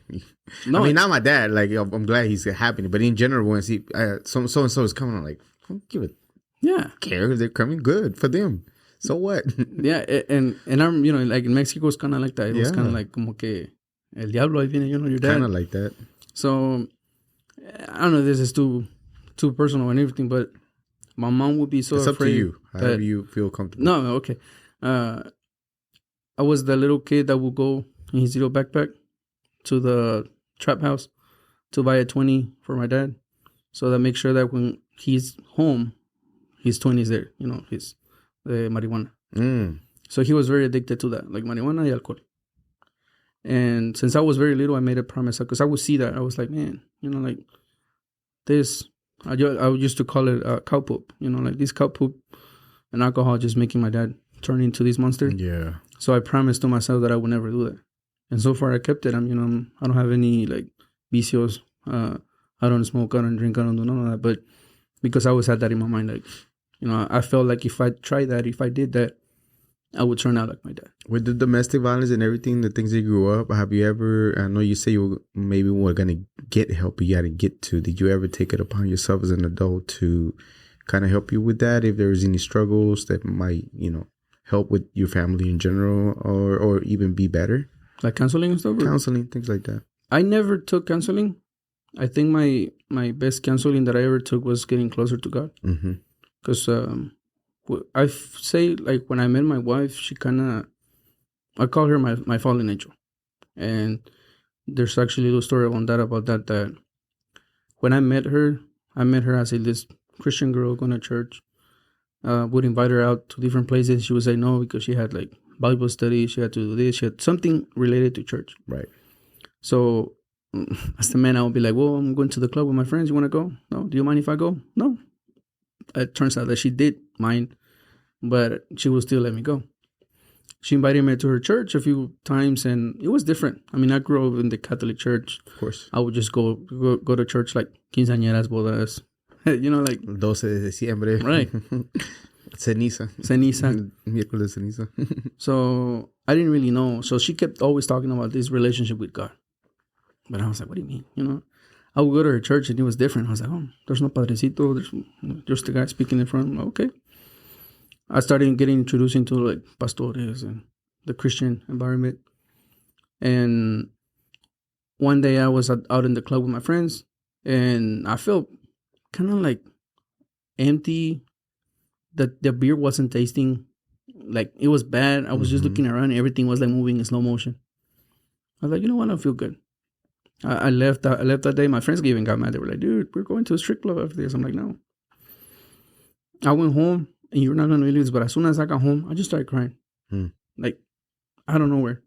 No, I mean, not my dad. Like, I'm glad he's happy. But in general, when so-and-so is coming, I'm like, don't give it. Yeah. Care if they're coming, good for them. So what? Yeah. And I'm, you know, like in Mexico, it's kind of like that. It was kind of like, como que el diablo, ahí viene, you know, your dad. Kind of like that. So, I don't know if this is too personal and everything, but my mom would be so afraid. It's up to you. However you feel comfortable. No, okay. I was the little kid that would go in his little backpack to the trap house to buy a 20 for my dad. So that makes sure that when he's home, his 20 is there, you know, his marijuana. So he was very addicted to that, like marijuana y alcohol. And since I was very little, I made a promise because I would see that. I was like, man, you know, like this, I used to call it cow poop, you know, like this cow poop and alcohol just making my dad turn into this monster. Yeah. So I promised to myself that I would never do that. And so far I kept it. I don't have any like vicios. I don't smoke, I don't drink, I don't do none of that. But because I always had that in my mind, like, you know, I felt like if I tried that, if I did that, I would turn out like my dad. With the domestic violence and everything, the things that you grew up, have you ever, I know you say you maybe were going to get help, but you had to get to. Did you ever take it upon yourself as an adult to kind of help you with that? If there was any struggles that might, you know, help with your family in general or even be better? Like counseling and stuff? Counseling, things like that. I never took counseling. I think my best counseling that I ever took was getting closer to God. Because I say, like, when I met my wife, she kind of, I call her my fallen angel. And there's actually a little story about that when I met her as this Christian girl going to church. Would invite her out to different places. She would say no because she had, like, Bible study. She had to do this. She had something related to church. Right. So as the man, I would be like, well, I'm going to the club with my friends. You want to go? No. Do you mind if I go? No. It turns out that she did mind, but she would still let me go. She invited me to her church a few times, and it was different. I mean, I grew up in the Catholic Church. Of course. I would just go to church like quinceañeras, bodas, you know, like 12 de diciembre. Right. Ceniza. Miércoles ceniza. So I didn't really know. So she kept always talking about this relationship with God. But I was like, what do you mean? You know, I would go to her church and it was different. I was like, oh, there's no padrecito. There's just the guy speaking in front. Okay. I started getting introduced into like pastores and the Christian environment. And one day I was out in the club with my friends and I felt kind of like empty. That the beer wasn't tasting like it was bad. I was just looking around and everything was like moving in slow motion. I was like, you know what? I don't feel good. I left that day. My friends even got mad. They were like, dude, we're going to a strip club after this. I'm like, no. I went home and you're not going to believe this, but as soon as I got home, I just started crying. Like, I don't know where.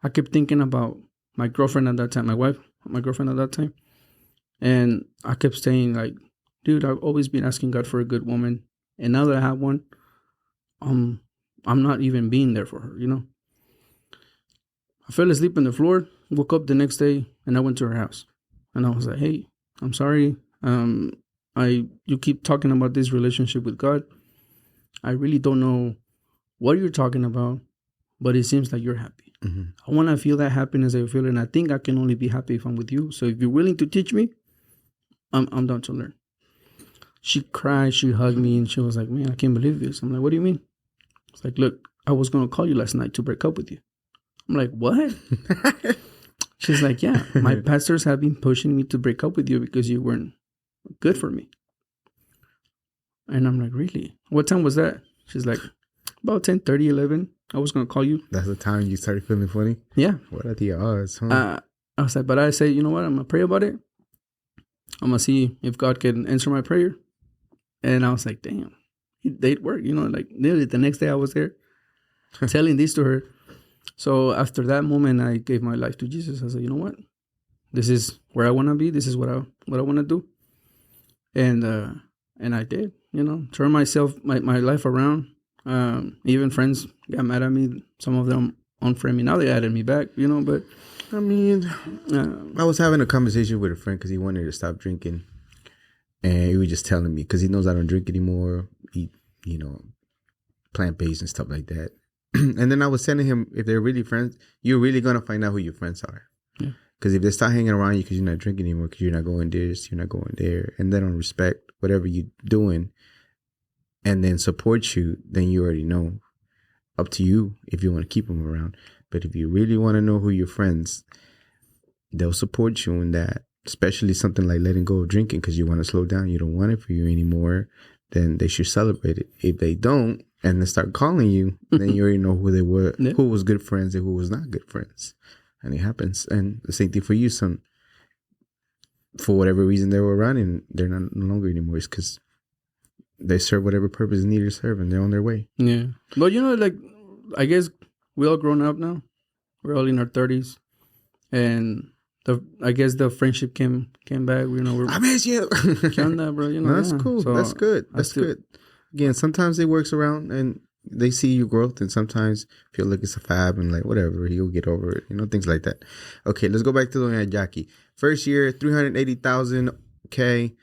I kept thinking about my girlfriend at that time, my girlfriend at that time. And I kept saying, like, dude, I've always been asking God for a good woman. And now that I have one, I'm not even being there for her, you know? I fell asleep on the floor, woke up the next day, and I went to her house. And I was like, hey, I'm sorry. You keep talking about this relationship with God. I really don't know what you're talking about, but it seems like you're happy. I want to feel that happiness that you feel, and I think I can only be happy if I'm with you. So if you're willing to teach me, I'm down to learn. She cried, she hugged me, and she was like, man, I can't believe this. I'm like, what do you mean? It's like, look, I was going to call you last night to break up with you. I'm like, what? She's like, yeah, my pastors have been pushing me to break up with you because you weren't good for me. And I'm like, really? What time was that? She's like, about 10:30, 11. I was going to call you. That's the time you started feeling funny? Yeah. What are the odds, huh? I was like, but I say, you know what? I'm going to pray about it. I'm going to see if God can answer my prayer. And I was like, damn, they'd work. You know, like nearly the next day I was there telling this to her. So after that moment, I gave my life to Jesus. I said, you know what? This is where I want to be. This is what I want to do. And I did, you know, turn my life around. Even friends got mad at me. Some of them unfriended me. Now they added me back, you know, but I mean, I was having a conversation with a friend because he wanted to stop drinking. And he was just telling me, because he knows I don't drink anymore, eat, you know, plant-based and stuff like that. And then I was telling him, if they're really friends, you're really going to find out who your friends are. Because if they start hanging around you because you're not drinking anymore, because you're not going this, you're not going there, and they don't respect whatever you're doing, and then support you, then you already know. Up to you if you want to keep them around. But if you really want to know who your friends, they'll support you in that. Especially something like letting go of drinking because you want to slow down. You don't want it for you anymore. Then they should celebrate it. If they don't and they start calling you, then you already know who they were, who was good friends and who was not good friends. And it happens. And the same thing for you, son. For whatever reason they were around and they're no longer anymore. It's because they serve whatever purpose is needed to serve and they're on their way. Yeah. But you know, like, I guess we all grown up now. We're all in our 30s. And I guess the friendship came back. You know, I miss you. Bro, you know, no, that's cool. So that's good. That's good. Again, sometimes it works around and they see your growth, and sometimes feel like it's a fab and like whatever, he'll get over it. You know, things like that. Okay, let's go back to Doña Jacky. First year, 380,000. Okay,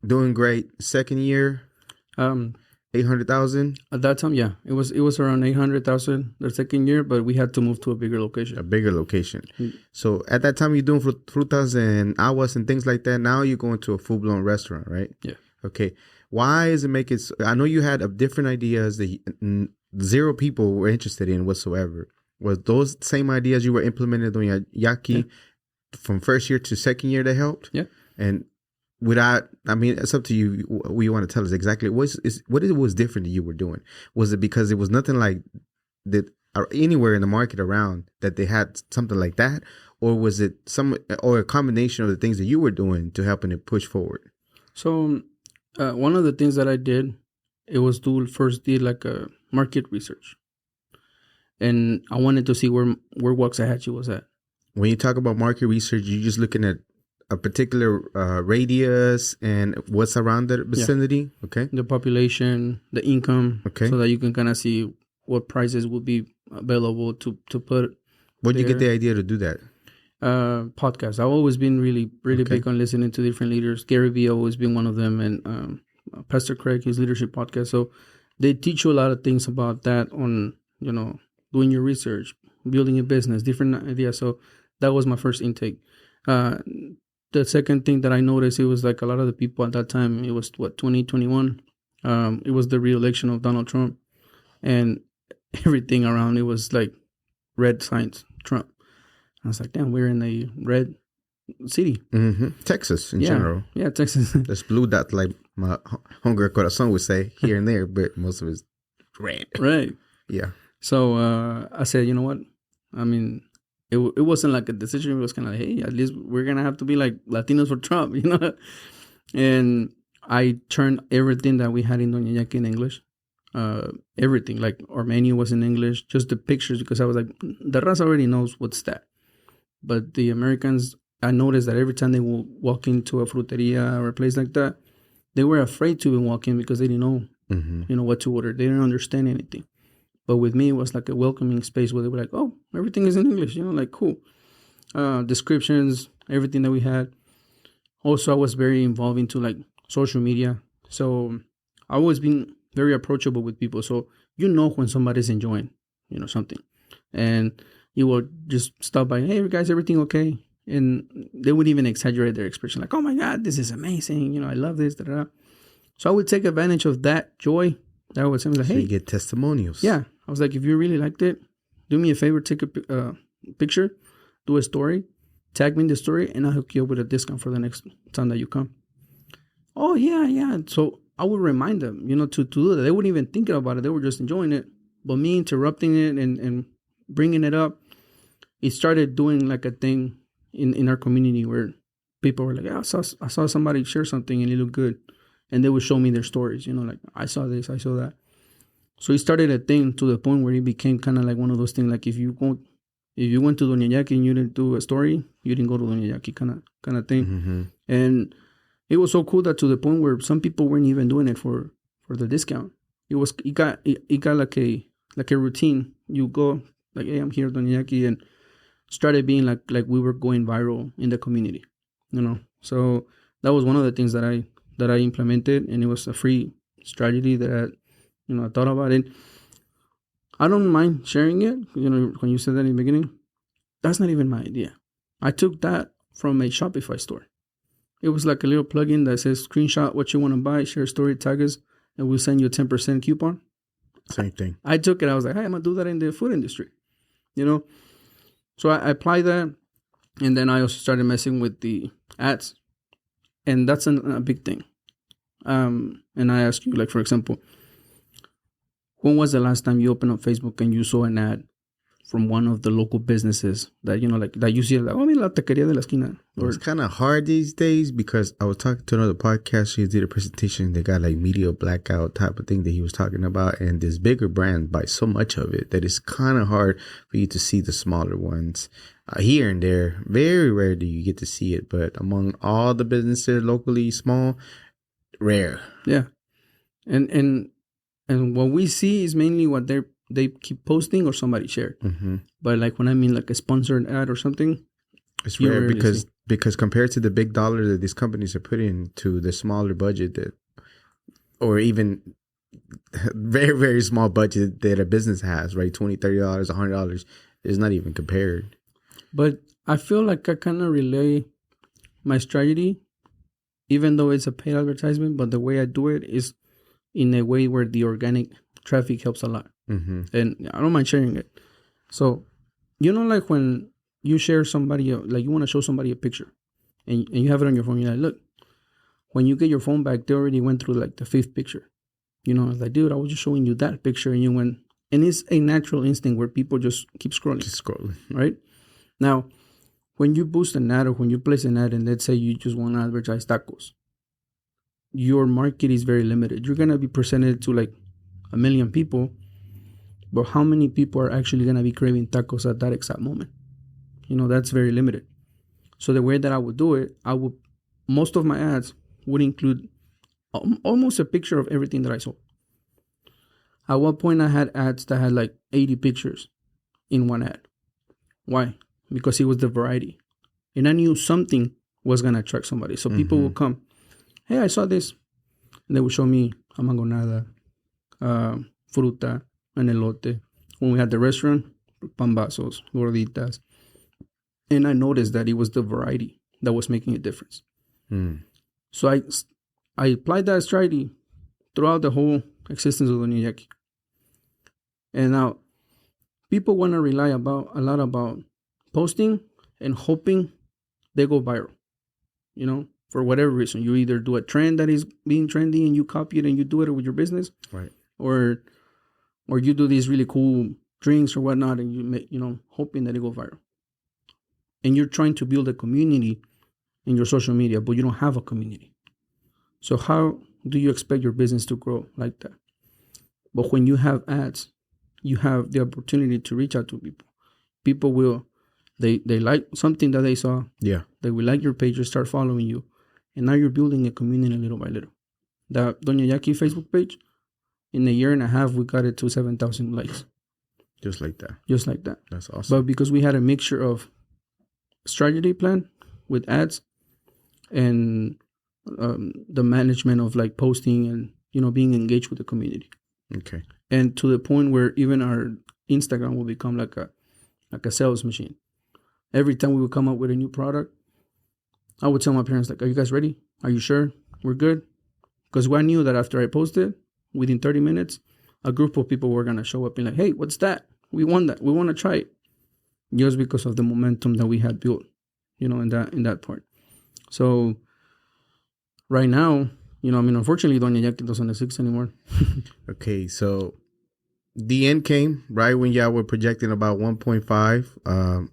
doing great. Second year, 800,000. At that time, yeah, it was around 800,000 the second year, but we had to move to a bigger location. So at that time, you're doing frutas and aguas and things like that. Now you're going to a full-blown restaurant, right? Yeah. Okay. Why is it make it? I know you had different ideas that zero people were interested in whatsoever. Was those same ideas you were implementing on Jacky from first year to second year that helped? Yeah. And I mean, it's up to you. What you want to tell us exactly? What was different that you were doing? Was it because it was nothing like that or anywhere in the market around that they had something like that, or was it a combination of the things that you were doing to helping it push forward? So, one of the things that I did, it was to first did like a market research, and I wanted to see where Waxahachie was at. When you talk about market research, you're just looking at a particular radius and what's around the vicinity. Yeah. Okay. The population, the income. Okay. So that you can kind of see what prices will be available to put. Where did you get the idea to do that? Podcasts. I've always been really big on listening to different leaders. Gary Vee always been one of them, and Pastor Craig, his leadership podcast. So they teach you a lot of things about that on, you know, doing your research, building a business, different ideas. So that was my first intake. The second thing that I noticed, it was like a lot of the people at that time, it was 2021. It was the re-election of Donald Trump, and everything around it was like red signs, Trump. I was like, damn, we're in a red city. Mm-hmm. Texas in general. Yeah, Texas. There's blue dot, like my Hunger Corazon would say, here and there, but most of it's red. Right. Yeah. So I said, you know what? I mean, it wasn't like a decision. It was kind of like, hey, at least we're going to have to be like Latinos for Trump, you know? And I turned everything that we had in Doña Jacky in English. everything. Like our menu was in English, just the pictures, because I was like, the raza already knows what's that. But the Americans, I noticed that every time they will walk into a fruteria or a place like that, they were afraid to even walk in because they didn't know, what to order. They didn't understand anything. But with me, it was like a welcoming space where they were like, oh, everything is in English, like cool. Descriptions, everything that we had. Also, I was very involved into like social media. So I always been very approachable with people. So when somebody's enjoying, something. And you will just stop by, hey, guys, everything okay? And they would even exaggerate their expression, like, oh my God, this is amazing. I love this. Da, da, da. So I would take advantage of that joy. That I would say, like, hey, so you get testimonials. Yeah. I was like, if you really liked it, do me a favor, take a picture, do a story, tag me in the story, and I'll hook you up with a discount for the next time that you come. Oh, yeah. So I would remind them, to do that. They wouldn't even think about it. They were just enjoying it. But me interrupting it and bringing it up, it started doing like a thing in our community where people were like, yeah, I saw somebody share something and it looked good. And they would show me their stories, like, I saw this, I saw that. So it started a thing to the point where it became kind of like one of those things, like if you went to Doña Jacky and you didn't do a story, you didn't go to Doña Jacky kind of thing. Mm-hmm. And it was so cool that to the point where some people weren't even doing it for the discount. It got like a routine. You go like, hey, I'm here, Doña Jacky, and started being like we were going viral in the community, So that was one of the things that I implemented, and it was a free strategy that I thought about it. I don't mind sharing it. When you said that in the beginning, that's not even my idea. I took that from a Shopify store. It was like a little plugin that says screenshot what you want to buy, share a story, tag us, and we'll send you a 10% coupon. Same thing. I took it. I was like, hey, I'm going to do that in the food industry. So I applied that, and then I also started messing with the ads. And that's a big thing. And I ask you, like, for example, when was the last time you opened up Facebook and you saw an ad from one of the local businesses that, like, that you see, like, oh, mira, la taquería de la esquina? It's kind of hard these days because I was talking to another podcast. He did a presentation. They got like media blackout type of thing that he was talking about. And this bigger brand buy so much of it that it's kind of hard for you to see the smaller ones. Here and there, very rare do you get to see it. But among all the businesses locally small, rare. Yeah. And what we see is mainly what they keep posting or somebody shared. Mm-hmm. But like when I mean like a sponsored ad or something, it's rare because compared to the big dollar that these companies are putting to the smaller budget that, or even very, very small budget that a business has, right? $20, $30, $100 is not even compared. But I feel like I kind of relay my strategy, even though it's a paid advertisement, but the way I do it is in a way where the organic traffic helps a lot. Mm-hmm. And I don't mind sharing it. So, like when you share somebody, like you want to show somebody a picture and you have it on your phone, you're like, look, when you get your phone back, they already went through like the 5th picture. It's like, dude, I was just showing you that picture and you went, and it's a natural instinct where people just keep scrolling. Right? Now, when you boost an ad or when you place an ad and let's say you just want to advertise tacos, your market is very limited. You're going to be presented to like 1 million people, but how many people are actually going to be craving tacos at that exact moment? That's very limited. So the way that I would do it, most of my ads would include almost a picture of everything that I saw. At one point, I had ads that had like 80 pictures in one ad. Why? Because it was the variety. And I knew something was going to attract somebody. So people will come, hey, I saw this. And they would show me a mangonada, fruta, an elote. When we had the restaurant, pambazos, gorditas. And I noticed that it was the variety that was making a difference. So I applied that strategy throughout the whole existence of Doña Jacky. And now, people want to rely a lot about posting and hoping they go viral. For whatever reason, you either do a trend that is being trendy and you copy it and you do it with your business, right? Or you do these really cool drinks or whatnot, and you make, hoping that it go viral. And you're trying to build a community in your social media, but you don't have a community. So how do you expect your business to grow like that? But when you have ads, you have the opportunity to reach out to people. People will, they like something that they saw. Yeah. They will like your page or start following you. And now you're building a community little by little. That Doña Jacky Facebook page, in a year and a half, we got it to 7,000 likes. Just like that. Just like that. That's awesome. But because we had a mixture of strategy plan with ads and the management of like posting and, you know, being engaged with the community. Okay. And to the point where even our Instagram will become like a sales machine. Every time we would come up with a new product, I would tell my parents, like, are you guys ready? Are you sure? We're good? Because I knew that after I posted, within 30 minutes, a group of people were going to show up and like, hey, what's that? We want that. We want to try it. Just because of the momentum that we had built, you know, in that part. So right now, you know, I mean, unfortunately, Doña Jacky doesn't exist anymore. Okay, so the end came right when y'all were projecting about 1.5.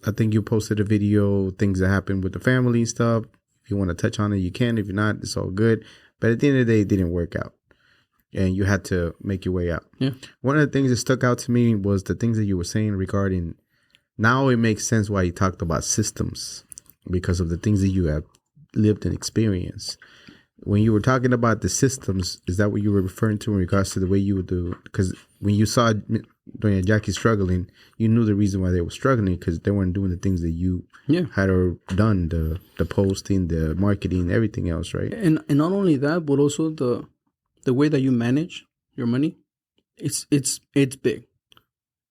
I think you posted a video, things that happened with the family and stuff. If you want to touch on it, you can. If you're not, it's all good. But at the end of the day, it didn't work out. And you had to make your way out. Yeah. One of the things that stuck out to me was the things that you were saying regarding, now it makes sense why you talked about systems, because of the things that you have lived and experienced. When you were talking about the systems, is that what you were referring to in regards to the way you would do? Because when you saw Doña Jacky struggling, you knew the reason why they were struggling, because they weren't doing the things that you had done, the posting, the marketing, everything else, right? And not only that, but also the way that you manage your money, it's big.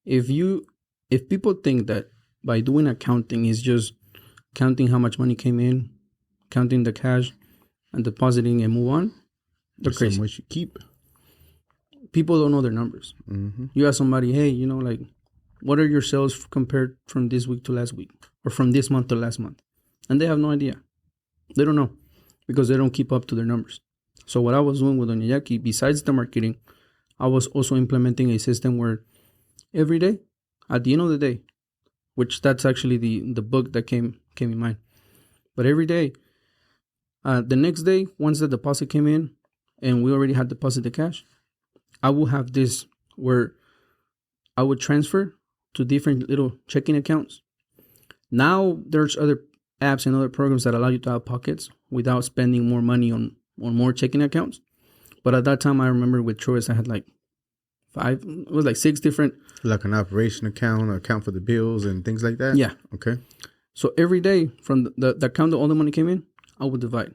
If people think that by doing accounting is just counting how much money came in, counting the cash, and depositing and move on, they're crazy. So much you keep. People don't know their numbers. Mm-hmm. You ask somebody, hey, you know, like, what are your sales compared from this week to last week, or from this month to last month? And they have no idea. They don't know, because they don't keep up to their numbers. So what I was doing with Doña Jacky, besides the marketing, I was also implementing a system where every day, at the end of the day, which that's actually the book that came in mind. But every day, the next day, once the deposit came in and we already had deposited the cash, I will have this where I would transfer to different little checking accounts. Now there's other apps and other programs that allow you to have pockets without spending more money on more checking accounts. But at that time, I remember with Troy's, I had like 6 different. Like an operation account, or account for the bills and things like that? Yeah. Okay. So every day from the account that all the money came in, I would divide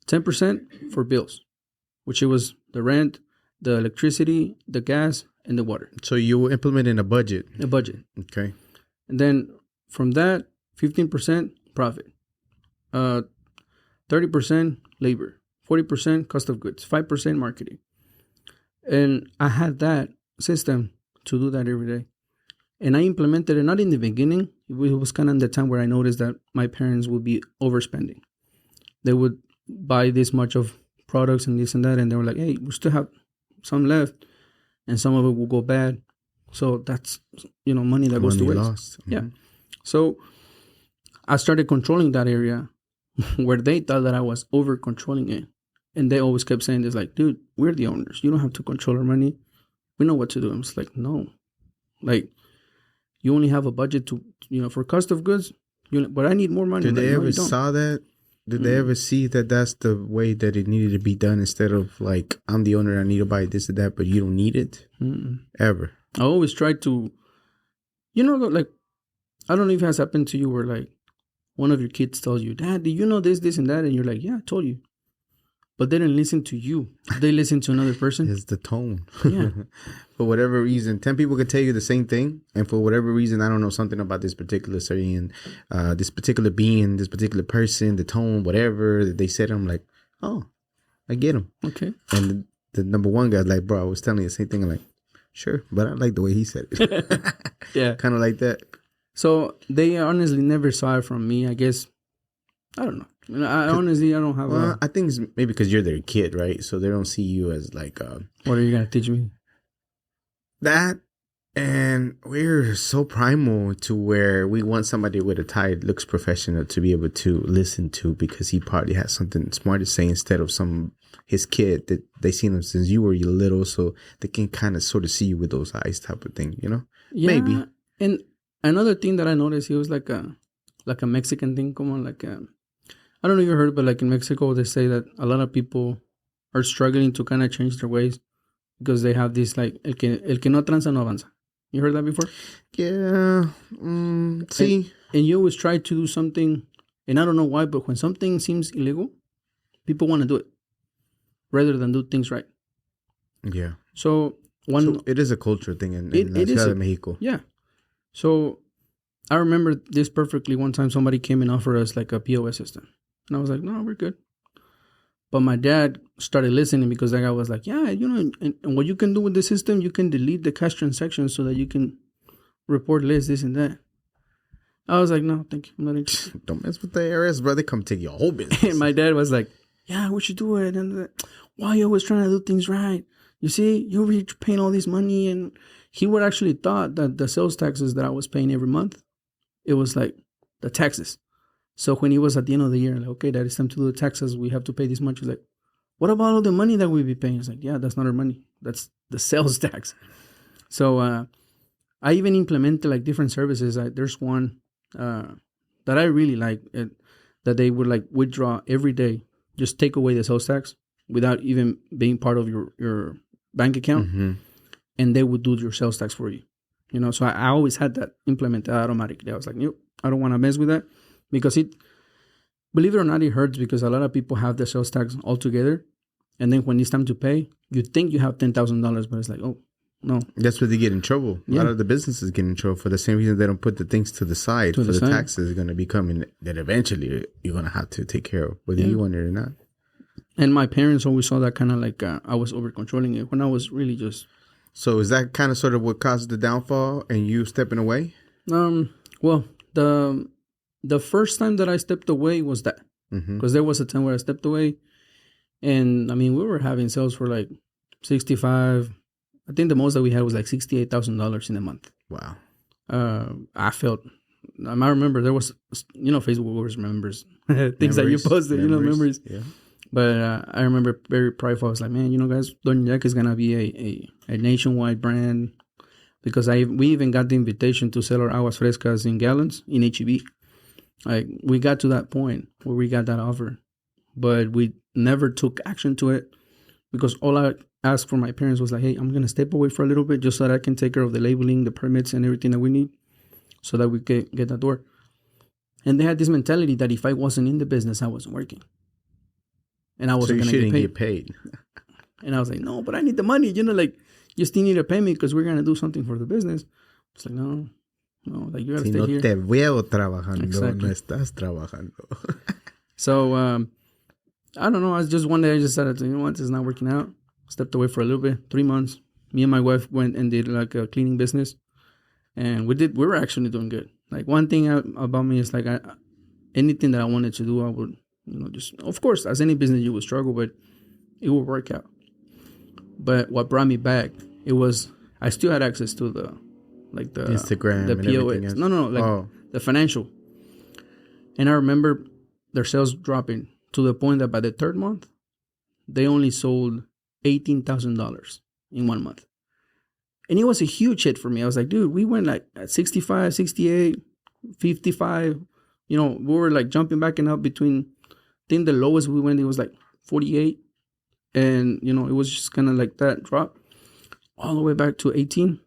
10% for bills, which it was the rent, the electricity, the gas, and the water. So you were implementing a budget. A budget. Okay. And then from that, 15% profit, 30% labor, 40% cost of goods, 5% marketing. And I had that system to do that every day. And I implemented it not in the beginning. It was kind of the time where I noticed that my parents would be overspending. They would buy this much of products and this and that. And they were like, hey, we still have some left. And some of it will go bad. So that's, you know, money that goes to waste. Lost. Mm-hmm. Yeah. So I started controlling that area where they thought that I was over controlling it. And they always kept saying this, like, dude, we're the owners. You don't have to control our money. We know what to do. I'm just like, no. Like, you only have a budget to, you know, for cost of goods. But I need more money. Did they ever saw that? Did they ever see that that's the way that it needed to be done, instead of like, I'm the owner, I need to buy this or that, but you don't need it? Ever? I always try to, you know, like, I don't know if it has happened to you where like one of your kids tells you, Dad, do you know this, this, and that? And you're like, yeah, I told you. But they didn't listen to you. They listen to another person. It's the tone. Yeah. For whatever reason, 10 people could tell you the same thing. And for whatever reason, I don't know something about this particular certain, this particular being, this particular person, the tone, whatever that they said. I'm like, oh, I get them. Okay. And the number one guy's like, bro, I was telling you the same thing. I'm like, sure, but I like the way he said it. Yeah. Kind of like that. So they honestly never saw it from me. I guess, I don't know. I honestly, I don't have I think it's maybe because you're their kid, right? So they don't see you as like... what are you going to teach me? That, And we're so primal to where we want somebody with a tie looks professional to be able to listen to because he probably has something smart to say instead of his kid that they seen him since you were little, so they can kind of sort of see you with those eyes type of thing, you know? Yeah, maybe. And another thing that I noticed, he was like a Mexican thing, como like a, I don't know if you heard, but like in Mexico, they say that a lot of people are struggling to kind of change their ways because they have this like el que no tranza no avanza. You heard that before? Yeah. See. And you always try to do something, and I don't know why, but when something seems illegal, people want to do it rather than do things right. Yeah. So it is a culture thing in La Ciudad de Mexico. Yeah. So I remember this perfectly. One time somebody came and offered us like a POS system. And I was like, no, we're good. But my dad started listening because that guy was like, yeah, you know, and what you can do with the system, you can delete the cash transactions so that you can report this and that. I was like, no, thank you. I'm not interested. Don't mess with the IRS, brother. Come take your whole business. And my dad was like, yeah, we should do it. And why are you always trying to do things right? You see, you're paying all this money. And he would actually thought that the sales taxes that I was paying every month, it was like the taxes. So when he was at the end of the year, like, okay, Dad, it's time to do the taxes. We have to pay this much. He's like, what about all the money that we be paying? It's like, yeah, that's not our money. That's the sales tax. So I even implemented like different services. There's one that I really like, that they would like withdraw every day. Just take away the sales tax without even being part of your bank account. Mm-hmm. And they would do your sales tax for you. You know, so I always had that implemented automatically. I was like, nope, I don't want to mess with that. Because believe it or not, it hurts because a lot of people have their sales tax all together. And then when it's time to pay, you think you have $10,000, but it's like, oh, no. That's where they get in trouble. Yeah. A lot of the businesses get in trouble for the same reason they don't put the things to the side. The taxes are going to be coming that eventually you're going to have to take care of, whether you want it or not. And my parents always saw that kind of like I was over controlling it when I was really just... So is that kind of sort of what caused the downfall and you stepping away? Well, the first time that I stepped away was that. Because there was a time where I stepped away. And, I mean, we were having sales for like 65. I think the most that we had was like $68,000 in a month. Wow. I remember there was, you know, Facebook always remembers things that you posted, memories. Yeah. But I remember very prideful. I was like, man, you know, guys, Doña Jacky is going to be a nationwide brand. Because we even got the invitation to sell our aguas frescas in gallons in H-E-B. Like, we got to that point where we got that offer, but we never took action to it because all I asked for my parents was like, hey, I'm going to step away for a little bit just so that I can take care of the labeling, the permits, and everything that we need so that we can get that door. And they had this mentality that if I wasn't in the business, I wasn't working. And I wasn't going to get paid. And I was like, no, but I need the money. You know, like, you still need to pay me because we're going to do something for the business. It's like, no, like you got to stay here. Te veo trabajando, exactly. No estás trabajando. So, I don't know. One day I just decided, you know what, this is not working out. Stepped away for a little bit, 3 months. Me and my wife went and did like a cleaning business. And we were actually doing good. Like one thing about me is like anything that I wanted to do, I would, you know, just, of course, as any business you would struggle, but it would work out. But what brought me back, it was, I still had access to the Instagram, the POS. No, the financial. And I remember their sales dropping to the point that by the third month, they only sold $18,000 in 1 month. And it was a huge hit for me. I was like, dude, we went like at 65, 68, 55. You know, we were like jumping back and up between, I think the lowest we went, it was like 48. And, you know, it was just kind of like that drop all the way back to 18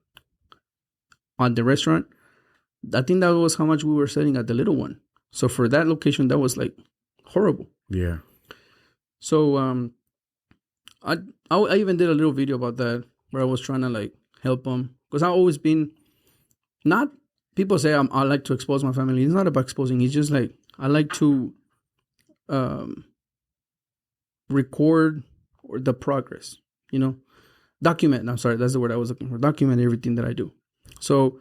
on the restaurant. I think that was how much we were selling at the little one. So for that location, that was like horrible. Yeah. So I even did a little video about that where I was trying to like help them. Because I've always been, not, people say I like to expose my family. It's not about exposing. It's just like I like to record the progress, you know, document. I'm sorry, that's the word I was looking for. Document everything that I do. So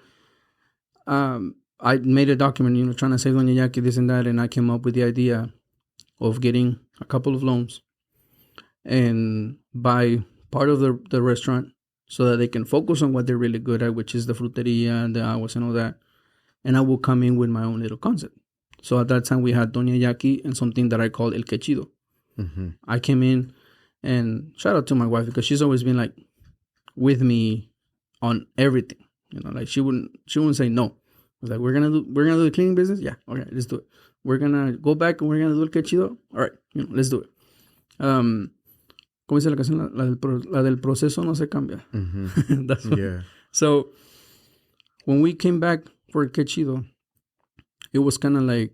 I made a document, you know, trying to save Doña Jacky, this and that, and I came up with the idea of getting a couple of loans and buy part of the restaurant so that they can focus on what they're really good at, which is the fruteria and the aguas and all that. And I will come in with my own little concept. So at that time, we had Doña Jacky and something that I called El Quechido. Mm-hmm. I came in, and shout out to my wife, because she's always been like with me on everything. You know, like she wouldn't say no. I was like, we're gonna do the cleaning business. Yeah, okay, let's do it. We're gonna go back and we're gonna do El Quechido. All right, let's do it. ¿Cómo dice la canción? La del proceso no se cambia. Mm-hmm. That's what, yeah. So when we came back for El Quechido, it was kind of like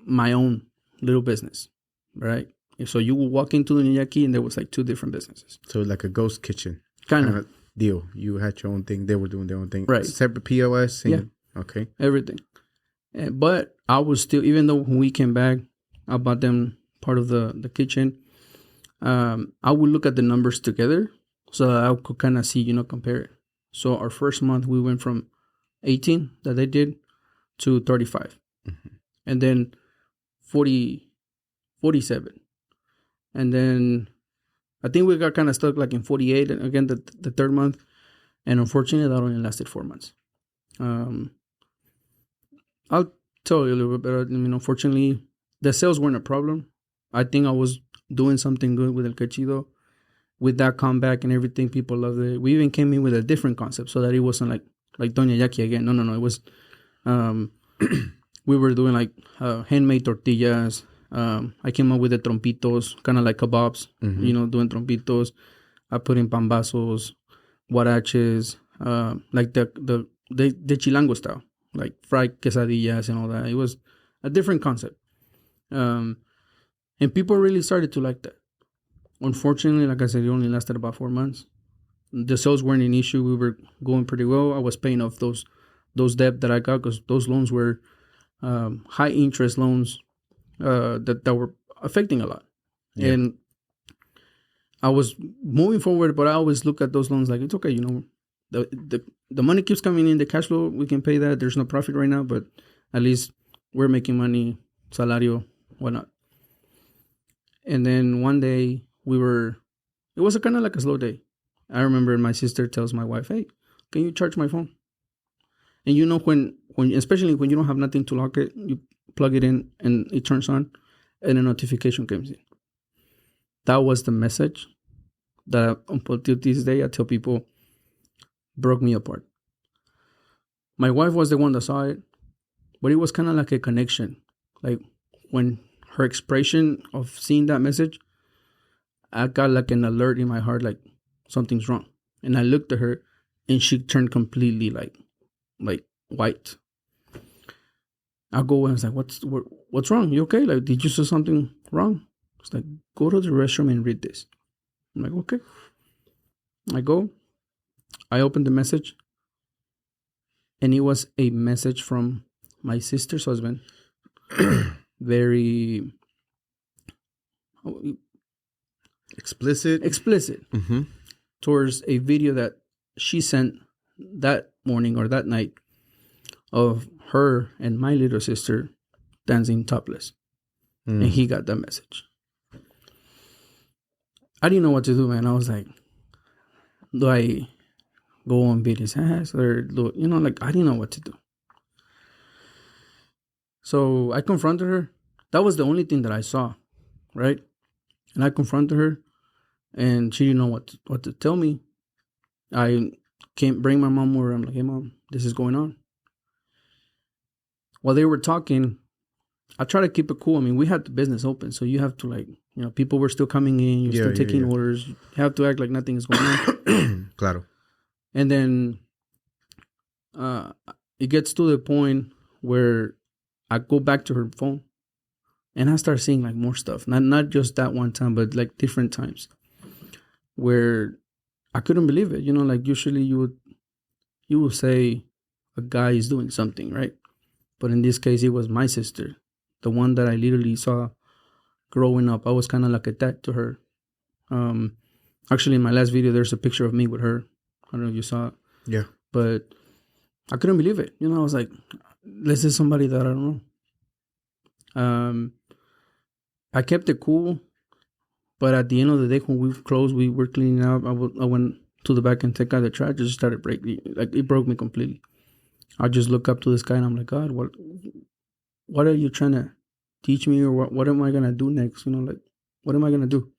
my own little business, right? So you would walk into the Jacky and there was like 2 different businesses. So like a ghost kitchen kind of deal. You had your own thing. They were doing their own thing. Right. Separate POS. Yeah. Okay. Everything. But I was still, even though when we came back, I bought them part of the kitchen. I would look at the numbers together so that I could kind of see, compare it. So our first month, we went from 18 that they did to 35. Mm-hmm. And then 47. And then I think we got kind of stuck like in 48 again the third month. And unfortunately, that only lasted 4 months. I'll tell you a little bit better. Unfortunately, the sales weren't a problem. I think I was doing something good with El Quechido. With that comeback and everything, people loved it. We even came in with a different concept so that it wasn't like Doña Jacky again. No. It was, we were doing like handmade tortillas. I came up with the trompitos, kind of like kebabs, mm-hmm. Doing trompitos. I put in pambazos, huaraches, like the chilango style, like fried quesadillas and all that. It was a different concept. And people really started to like that. Unfortunately, like I said, it only lasted about 4 months. The sales weren't an issue. We were going pretty well. I was paying off those debt that I got, because those loans were high interest loans that were affecting a lot. Yeah. And I was moving forward, but I always look at those loans like, it's okay, the money keeps coming in, the cash flow, we can pay that. There's no profit right now, but at least we're making money, salario, whatnot. And then one day it was kind of like a slow day. I remember my sister tells my wife, hey, can you charge my phone? And when especially when you don't have nothing to lock it, you plug it in and it turns on and a notification comes in. That was the message that until this day I tell people broke me apart. My wife was the one that saw it, but it was kind of like a connection. Like when her expression of seeing that message, I got like an alert in my heart, like something's wrong. And I looked at her and she turned completely like white. I go and I was like, what's wrong? You okay? Like, did you say something wrong? It's like, go to the restroom and read this. I'm like, okay. I go. I open the message. And it was a message from my sister's husband. Very explicit. Mm-hmm. Towards a video that she sent that morning or that night of her and my little sister dancing topless. And he got that message. I didn't know what to do, man. I was like, do I go and beat his ass? Or, I didn't know what to do. So I confronted her. That was the only thing that I saw, right? And I confronted her, and she didn't know what to tell me. I can't bring my mom over. I'm like, hey, Mom, this is going on. While they were talking, I try to keep it cool. I mean, we had the business open, so you have to people were still coming in. You're still taking orders. You have to act like nothing is going on. Claro. And then it gets to the point where I go back to her phone and I start seeing like more stuff. Not just that one time, but like different times where I couldn't believe it. Like usually you would say a guy is doing something, right? But in this case, it was my sister, the one that I literally saw growing up. I was kind of like a dad to her. Actually, in my last video, there's a picture of me with her. I don't know if you saw it. Yeah. But I couldn't believe it. I was like, this is somebody that I don't know. I kept it cool. But at the end of the day, when we closed, we were cleaning up. I went to the back and take out the trash, just started breaking. Like, it broke me completely. I just look up to the sky and I'm like, God, what are you trying to teach me, or what am I gonna do next? You know, like, what am I gonna do?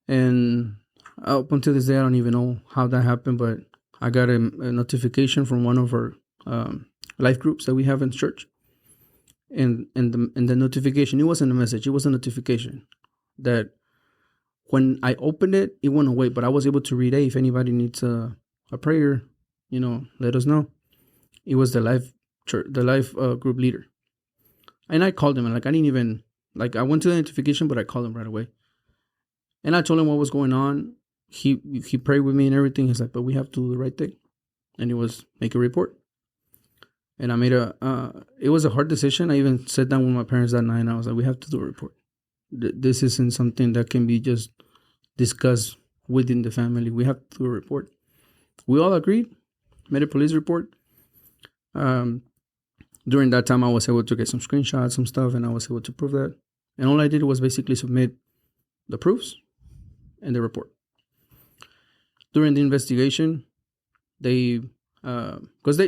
And up until this day, I don't even know how that happened, but I got a notification from one of our life groups that we have in church. And the notification, it wasn't a message, it was a notification that when I opened it, it went away, but I was able to read, hey, if anybody needs a prayer, you know, let us know. It was the life group leader. And I called him, and like, I didn't even, like, I went to the notification, but I called him right away. And I told him what was going on. He prayed with me and everything. He's like, but we have to do the right thing. And it was make a report. And I made it was a hard decision. I even sat down with my parents that night and I was like, we have to do a report. This isn't something that can be just discussed within the family. We have to do a report. We all agreed, made a police report. During that time, I was able to get some screenshots, some stuff, and I was able to prove that. And all I did was basically submit the proofs and the report. During the investigation, because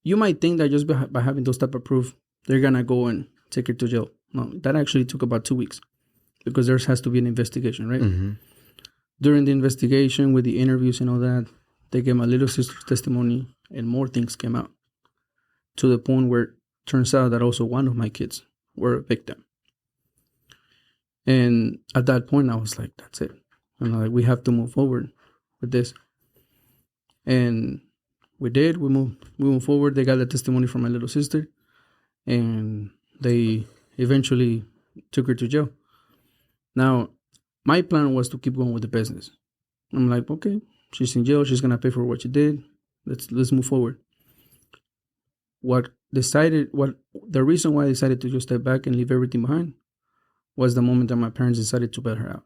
you might think that just by having those type of proof, they're gonna go and take her to jail. No, that actually took about 2 weeks because there has to be an investigation, right? Mm-hmm. During the investigation, with the interviews and all that, they gave my little sister's testimony, and more things came out to the point where it turns out that also one of my kids were a victim. And at that point, I was like, that's it. And like, we have to move forward with this. And we did. We moved forward. They got the testimony from my little sister, and they eventually took her to jail. Now, my plan was to keep going with the business. I'm like, okay, she's in jail. She's gonna pay for what she did. Let's move forward. The reason why I decided to just step back and leave everything behind was the moment that my parents decided to bail her out,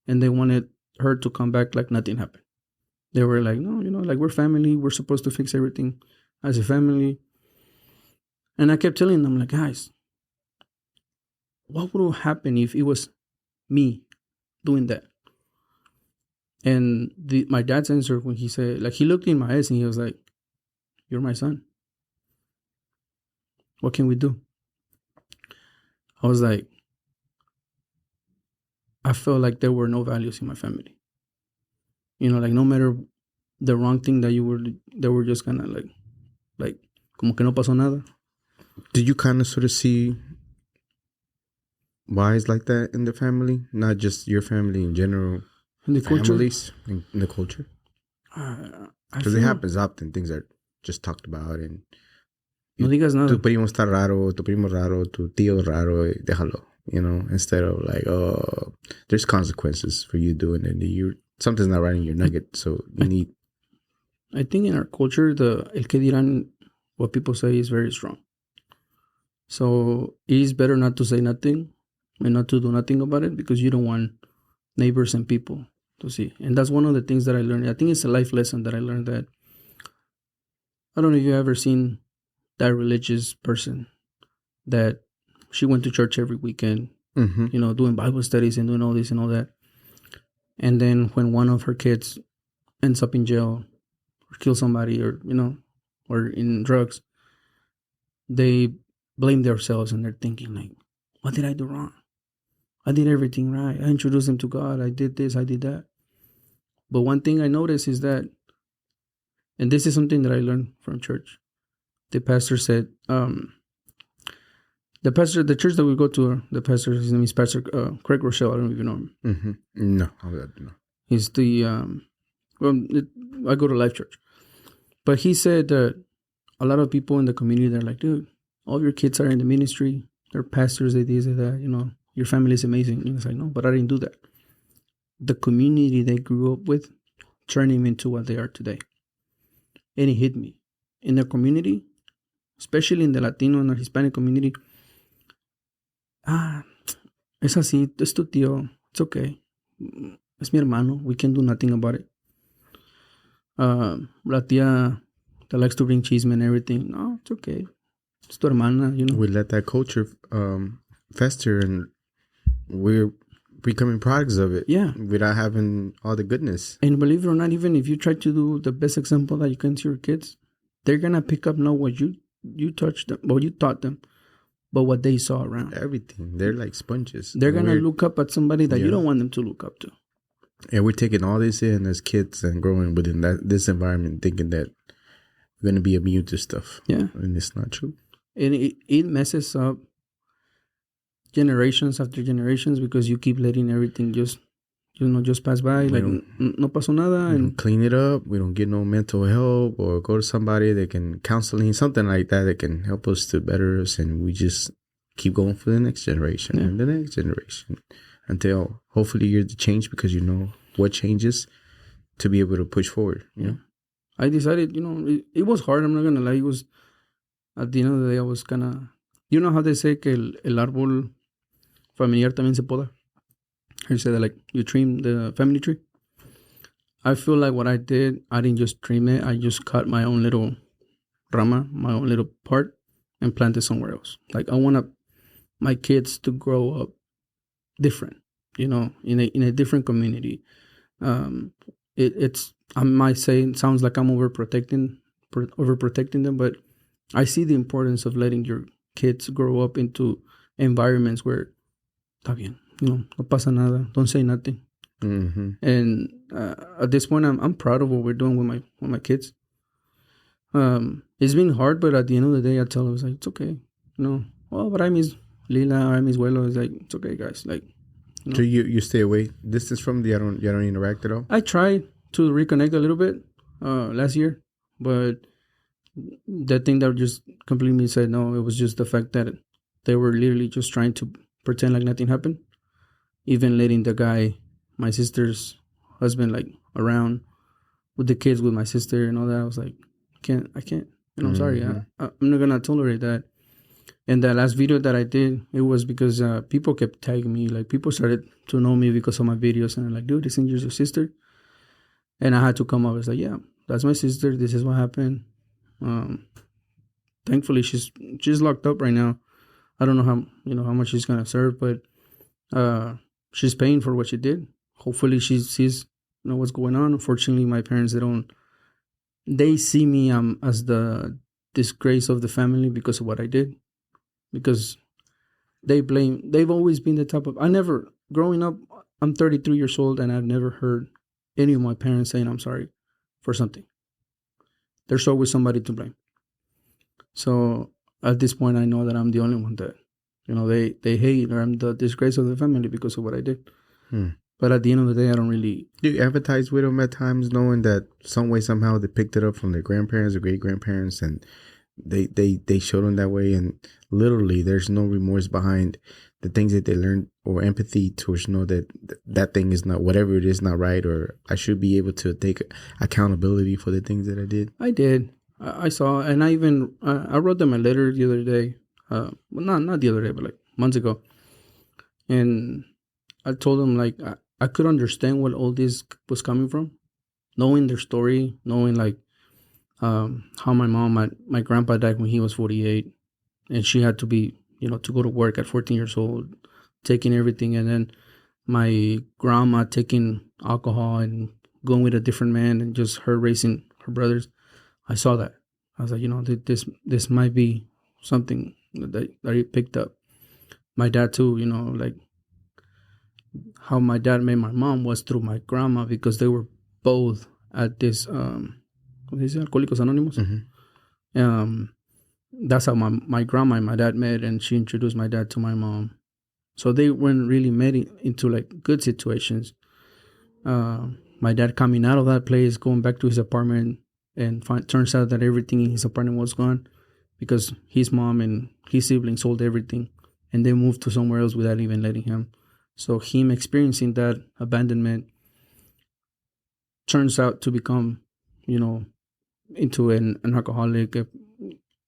and they wanted her to come back like nothing happened. They were like, no, you know, like, we're family. We're supposed to fix everything as a family. And I kept telling them, like, guys, what would happen if it was me doing that? And my dad's answer when he said, like, he looked in my eyes and he was like, you're my son. What can we do? I was like, I felt like there were no values in my family. You know, like, no matter the wrong thing that they were just kind of like, como que no pasó nada. Did you kind of sort of see why it's like that in the family? Not just your family in general. In the families, culture? In the culture? Because it happens often. Things are just talked about and... No digas nada. Tu primo está raro, tu primo raro, tu tío raro, déjalo. You know, instead of like, oh, there's consequences for you doing it. Something's not right in your nugget, so you need... I think in our culture, el que dirán, what people say, is very strong. So it is better not to say nothing and not to do nothing about it, because you don't want neighbors and people to see. And that's one of the things that I learned. I think it's a life lesson that I learned, that I don't know if you've ever seen that religious person that she went to church every weekend, mm-hmm. you know, doing Bible studies and doing all this and all that. And then when one of her kids ends up in jail or kills somebody, or, you know, or in drugs, they blame themselves and they're thinking like, what did I do wrong? I did everything right. I introduced them to God. I did this, I did that. But one thing I noticed is that, and this is something that I learned from church, the pastor said, the church that we go to, the pastor, his name is Pastor Craig Rochelle. I don't know if you know him. Mm-hmm. No, I don't know. He's I go to Life Church. But he said that a lot of people in the community, they're like, dude, all your kids are in the ministry. They're pastors, they this, they that, you know, your family is amazing. And it's like, no, but I didn't do that. The community they grew up with turned him into what they are today. And it hit me. In the community, especially in the Latino and the Hispanic community, es así, es tu tío, it's okay. Es mi hermano, we can do nothing about it. La tía that likes to bring chisme and everything, no, it's okay. It's tu hermana, you know. We let that culture fester, and we're becoming products of it. Yeah. Without having all the goodness. And believe it or not, even if you try to do the best example that you can to your kids, they're going to pick up not what you touched them, what you taught them, but what they saw around. Everything. They're like sponges. They're going to look up at somebody that you don't want them to look up to. And we're taking all this in as kids and growing within this environment, thinking that we're going to be immune to stuff. Yeah. And it's not true. And it messes up generations after generations because you keep letting everything just pass by. Like, no pasó nada. And clean it up. We don't get no mental help or go to somebody that can counseling, something like that can help us to better us. And we just keep going for the next generation and the next generation until hopefully you're the change because you know what changes to be able to push forward. You know? I decided, it was hard. I'm not going to lie. It was, at the end of the day, I was kind of, you know how they say que el árbol familiar también se poda? You say that, like, you trim the family tree. I feel like what I did, I didn't just trim it. I just cut my own little rama, my own little part, and plant it somewhere else. Like, I want my kids to grow up different, in a different community. I might say it sounds like I'm overprotecting them, but I see the importance of letting your kids grow up into environments where, está bien, no pasa nada, don't say nothing. Mm-hmm. And at this point, I'm proud of what we're doing with my kids. It's been hard, but at the end of the day, I tell them, it's like, it's okay. But I miss Lila, I miss Güero. It's like, it's okay, guys. Like, So you stay away distance from the, you don't interact at all? I tried to reconnect a little bit last year, but the thing that just completely said no, it was just the fact that they were literally just trying to pretend like nothing happened. Even letting the guy, my sister's husband, like around with the kids with my sister and all that. I was like, I can't. And I'm sorry. I'm not going to tolerate that. And the last video that I did, it was because people kept tagging me. Like, people started to know me because of my videos. And I'm like, dude, this is your sister. And I had to come up. I was like, yeah, that's my sister. This is what happened. Thankfully, she's locked up right now. I don't know how much she's going to serve, but she's paying for what she did. Hopefully she sees what's going on. Unfortunately, my parents, they see me as the disgrace of the family because of what I did. Because they've always been the type of, growing up, I'm 33 years old and I've never heard any of my parents saying I'm sorry for something. There's always somebody to blame. So at this point, I know that I'm the only one that, they hate, or I'm the disgrace of the family because of what I did. But at the end of the day, I don't really... Do you empathize with them at times, knowing that some way, somehow, they picked it up from their grandparents or great-grandparents, and they showed them that way, and literally, there's no remorse behind the things that they learned, or empathy towards know that thing is not, whatever it is, not right, or I should be able to take accountability for the things that I did? I did. I saw, and I even, I wrote them a letter the other day. Well, not the other day, but like months ago. And I told them, like, I could understand what all this was coming from. Knowing their story, knowing, like, how my grandpa died when he was 48. And she had to be, to go to work at 14 years old, taking everything. And then my grandma taking alcohol and going with a different man, and just her raising her brothers. I saw that. I was like, this might be something that he picked up. My dad too, like how my dad met my mom was through my grandma, because they were both at this Alcohólicos Anónimos. Mm-hmm. That's how my grandma and my dad met, and she introduced my dad to my mom. So they weren't really met into like good situations. My dad coming out of that place, going back to his apartment, and turns out that everything in his apartment was gone because his mom and his siblings sold everything, and they moved to somewhere else without even letting him. So him experiencing that abandonment turns out to become, into an alcoholic,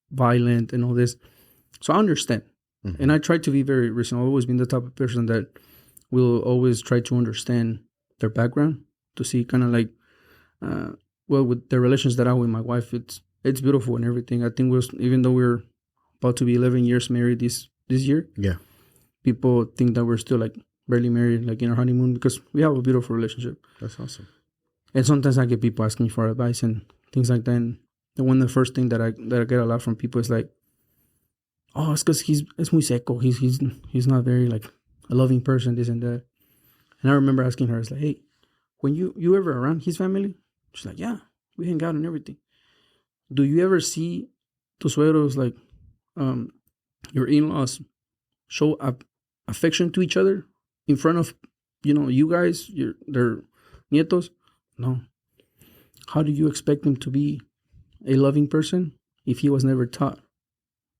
violent, and all this. So I understand. Mm-hmm. And I try to be very reasonable. I've always been the type of person that will always try to understand their background, to see kind of like, with the relations that I have with my wife, it's beautiful and everything. I think even though we're about to be 11 years married this year, yeah, people think that we're still like barely married, like in our honeymoon, because we have a beautiful relationship. That's awesome. And sometimes I get people asking me for advice and things like that. And the first thing that I get a lot from people is like, oh, it's because it's muy seco. He's not very like a loving person, this and that. And I remember asking her, it's like, hey, when you ever around his family? She's like, yeah, we hang out and everything. Do you ever see tus suegros, like your in-laws, show affection to each other in front of, you guys, their nietos? No. How do you expect them to be a loving person if he was never taught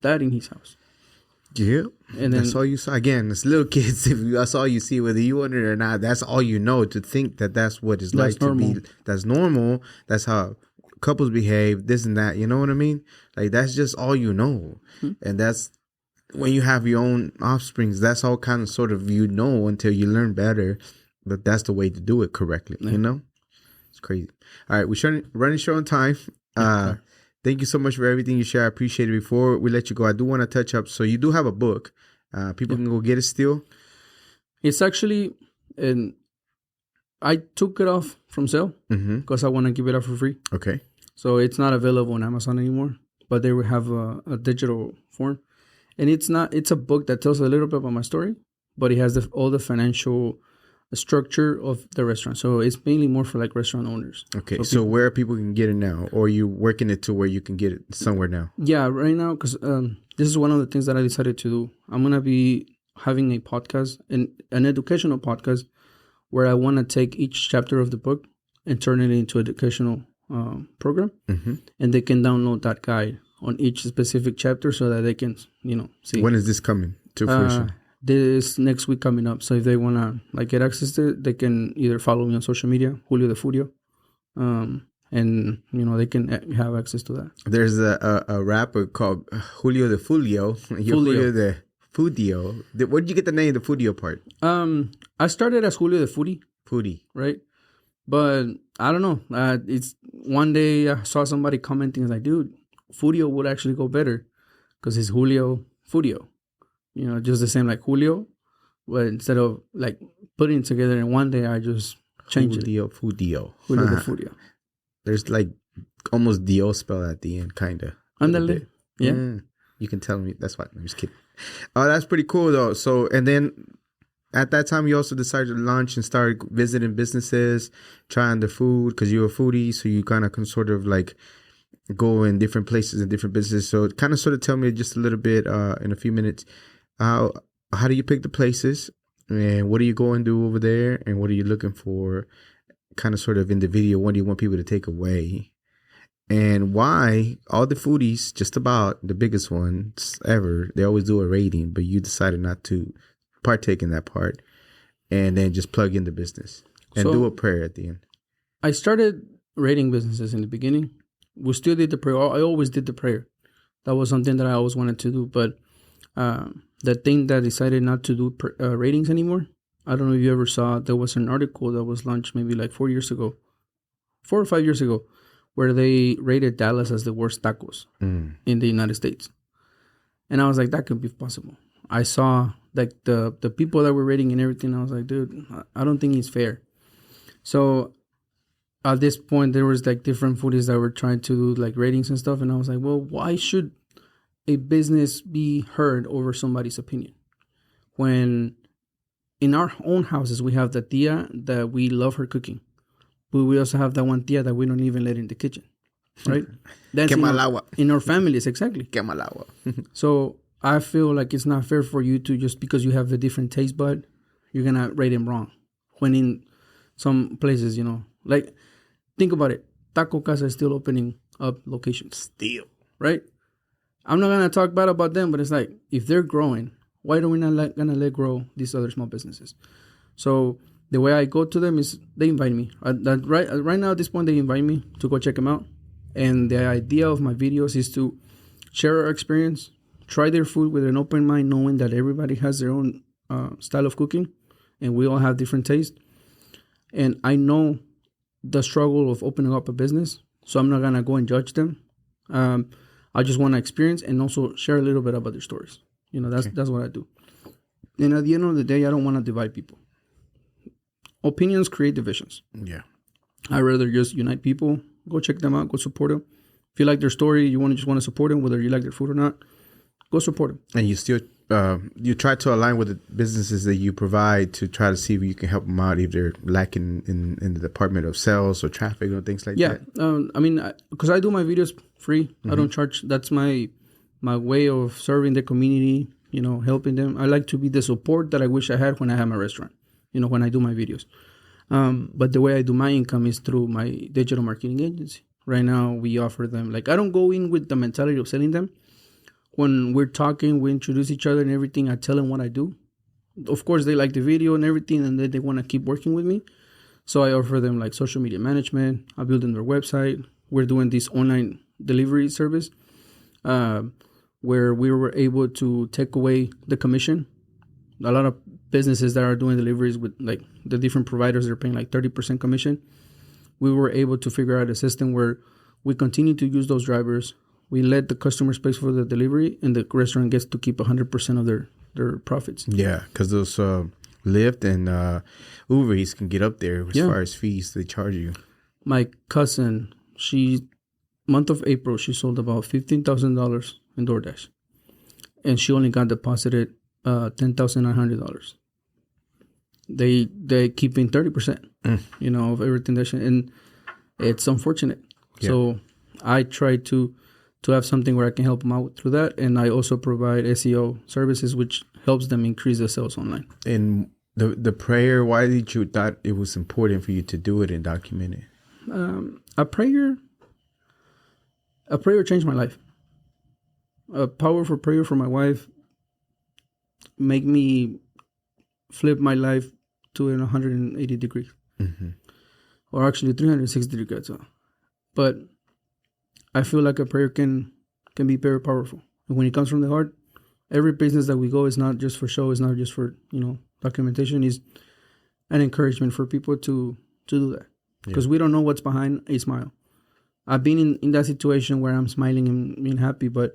that in his house? Yeah, and that's all you saw. Again, it's little kids. That's all you see, whether you want it or not. That's all you know. To think that that's what it's like normal. To be. That's normal. That's how couples behave. This and that. You know what I mean? Like that's just all you know. And that's when you have your own offsprings. That's all kind of sort of until you learn better. But that's the way to do it correctly. Yeah. You know, it's crazy. All right, we're running short on time. Okay. Thank you so much for everything you share. I appreciate it. Before we let you go, I do want to touch up. So you do have a book. People can go get it still. It's actually, I took it off from sale because I want to give it up for free. Okay. So it's not available on Amazon anymore, but they will have a digital form. And it's a book that tells a little bit about my story, but it has all the financial structure of the restaurant. So it's mainly more for like restaurant owners. Okay. So where people can get it now, or are you working it to where you can get it somewhere now? Yeah, right now, because this is one of the things that I decided to do. I'm going to be having a podcast, an educational podcast, where I want to take each chapter of the book and turn it into an educational program. And they can download that guide on each specific chapter so that they can, see. When is this coming to fruition? This next week coming up. So if they want to get access to it, they can either follow me on social media, Julio The Foodio, and they can have access to that. There's a rapper called Julio The Foodio. Julio The Foodio. Where did you get the name, the Foodio part? I started as Julio The Foodie, right? But I don't know. It's one day I saw somebody commenting, like, dude, Foodio would actually go better because it's Julio Foodio. Just the same like Julio, but instead of like putting it together in one day, I just changed it. Julio Foodio. Julio The Foodio. There's like almost Dio spell at the end, kind of. Andale. Yeah. You can tell me. That's why. I'm just kidding. Oh, that's pretty cool though. So, and then at that time, you also decided to launch and start visiting businesses, trying the food because you're a foodie. So you kind of can sort of like go in different places and different businesses. So kind of sort of tell me just a little bit in a few minutes. How do you pick the places, and what do you go and do over there, and what are you looking for kind of sort of in the video? What do you want people to take away, and why all the foodies, just about the biggest ones ever, they always do a rating, but you decided not to partake in that part and then just plug in the business and do a prayer at the end? I started rating businesses in the beginning. We still did the prayer. I always did the prayer. That was something that I always wanted to do, but the thing that decided not to do ratings anymore, I don't know if you ever saw, there was an article that was launched maybe like 4 or 5 years ago, where they rated Dallas as the worst tacos in the United States. And I was like, that could be possible. I saw like the people that were rating and everything. I was like, dude, I don't think it's fair. So at this point, there was like different foodies that were trying to do like ratings and stuff. And I was like, well, why should a business be heard over somebody's opinion? When in our own houses, we have the tia that we love her cooking, but we also have that one tia that we don't even let in the kitchen, right? That's in our families, exactly. So I feel like it's not fair for you to, just because you have a different taste bud, you're going to rate them wrong. When in some places, like, think about it. Taco Casa is still opening up locations. Still. Right? I'm not going to talk bad about them, but it's like, if they're growing, why are we not going to let grow these other small businesses? So the way I go to them is they invite me. Right now at this point, they invite me to go check them out. And the idea of my videos is to share our experience, try their food with an open mind, knowing that everybody has their own style of cooking and we all have different tastes. And I know the struggle of opening up a business, so I'm not going to go and judge them. I just want to experience and also share a little bit about their stories. That's what I do. And at the end of the day, I don't want to divide people. Opinions create divisions. Yeah. I'd rather just unite people. Go check them out. Go support them. If you like their story, you just want to support them, whether you like their food or not, go support them. And you still, you try to align with the businesses that you provide to try to see if you can help them out if they're lacking in the department of sales or traffic or things like that. Yeah. I mean, because I do my videos free. Mm-hmm. I don't charge. That's my way of serving the community, helping them. I like to be the support that I wish I had when I had my restaurant, when I do my videos. But the way I do my income is through my digital marketing agency. Right now, we offer them, I don't go in with the mentality of selling them. When we're talking, we introduce each other and everything. I tell them what I do. Of course, they like the video and everything, and then they want to keep working with me. So I offer them social media management. I build them their website. We're doing this online delivery service where we were able to take away the commission. A lot of businesses that are doing deliveries with the different providers, they're paying 30% commission. We were able to figure out a system where we continue to use those drivers. We let the customers pay for the delivery, and the restaurant gets to keep 100% of their profits. Yeah, because those Lyft and Uber Eats can get up there as far as fees they charge you. My cousin, month of April, she sold about $15,000 in DoorDash, and she only got deposited $10,900. They keeping 30%, of everything that and it's unfortunate. Yeah. So I try to have something where I can help them out through that, and I also provide SEO services, which helps them increase their sales online. And the prayer, why did you thought it was important for you to do it and document it? A prayer changed my life. A powerful prayer for my wife make me flip my life to 180 degrees, or actually 360 degrees. But I feel like a prayer can be very powerful. And when it comes from the heart, every business that we go is not just for show, it's not just for documentation, is an encouragement for people to do that. Because we don't know what's behind a smile. I've been in that situation where I'm smiling and being happy, but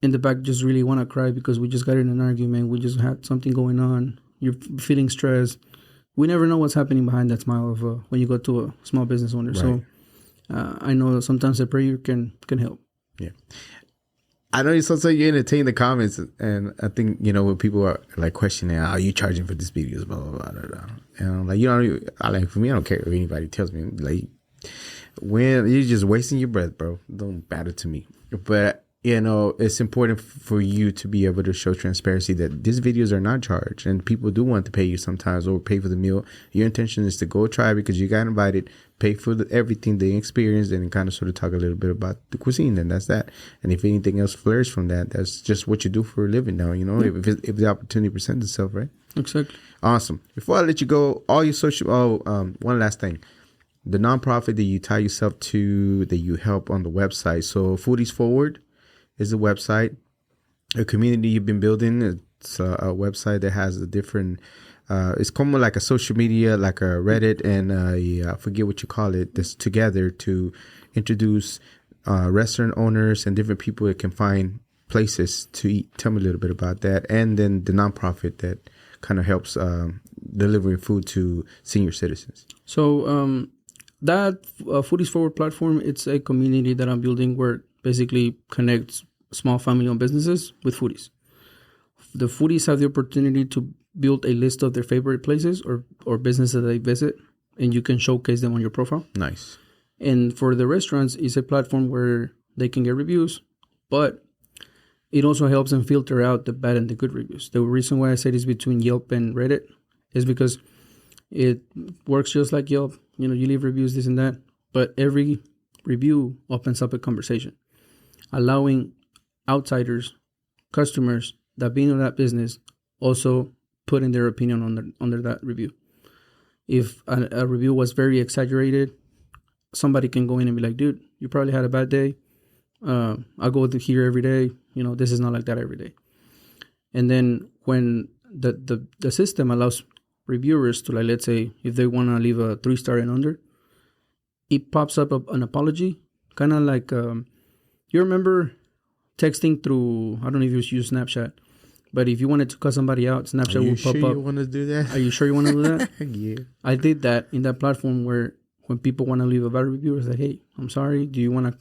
in the back just really want to cry because we just got in an argument, we just had something going on, you're feeling stressed. We never know what's happening behind that smile of when you go to a small business owner. Right. So I know that sometimes a prayer can help. Yeah. I know sometimes you entertain the comments, and I think, when people are questioning, are you charging for these videos, blah, blah, blah, blah, blah. And I'm for me, I don't care if anybody tells me, when you're just wasting your breath, bro, don't matter to me. But, it's important for you to be able to show transparency that these videos are not charged, and people do want to pay you sometimes or pay for the meal. Your intention is to go try because you got invited, pay for everything they experienced, and kind of sort of talk a little bit about the cuisine, and that's that. And if anything else flourishes from that, that's just what you do for a living now, if the opportunity presents itself, right? Exactly. Awesome. Before I let you go, all your social, one last thing. The nonprofit that you tie yourself to, that you help on the website. So Foodies Forward is the website. A community you've been building. It's a website that has a different, it's kind of like a social media, like a Reddit and I forget what you call it, that's together to introduce restaurant owners and different people that can find places to eat. Tell me a little bit about that. And then the nonprofit that kind of helps delivering food to senior citizens. So that Foodies Forward platform, it's a community that I'm building where basically connects small family-owned businesses with foodies. The foodies have the opportunity to build a list of their favorite places or businesses that they visit, and you can showcase them on your profile. Nice. And for the restaurants, it's a platform where they can get reviews, but it also helps them filter out the bad and the good reviews. The reason why I said it's between Yelp and Reddit is because it works just like Yelp. You leave reviews, this and that, but every review opens up a conversation, allowing outsiders, customers that being in that business also put in their opinion under that review. If a review was very exaggerated, somebody can go in and be like, dude, you probably had a bad day. I go to here every day. This is not like that every day. And then when the system allows reviewers to, let's say, if they want to leave a 3-star and under, it pops up an apology, kind of like, you remember texting through, I don't know if you use Snapchat, But if you wanted to cut somebody out, Snapchat will pop up. Are you sure you want to do that? Are you sure you want to do that? Yeah. I did that in that platform where when people want to leave a bad review, it's like, hey, I'm sorry. Do you want to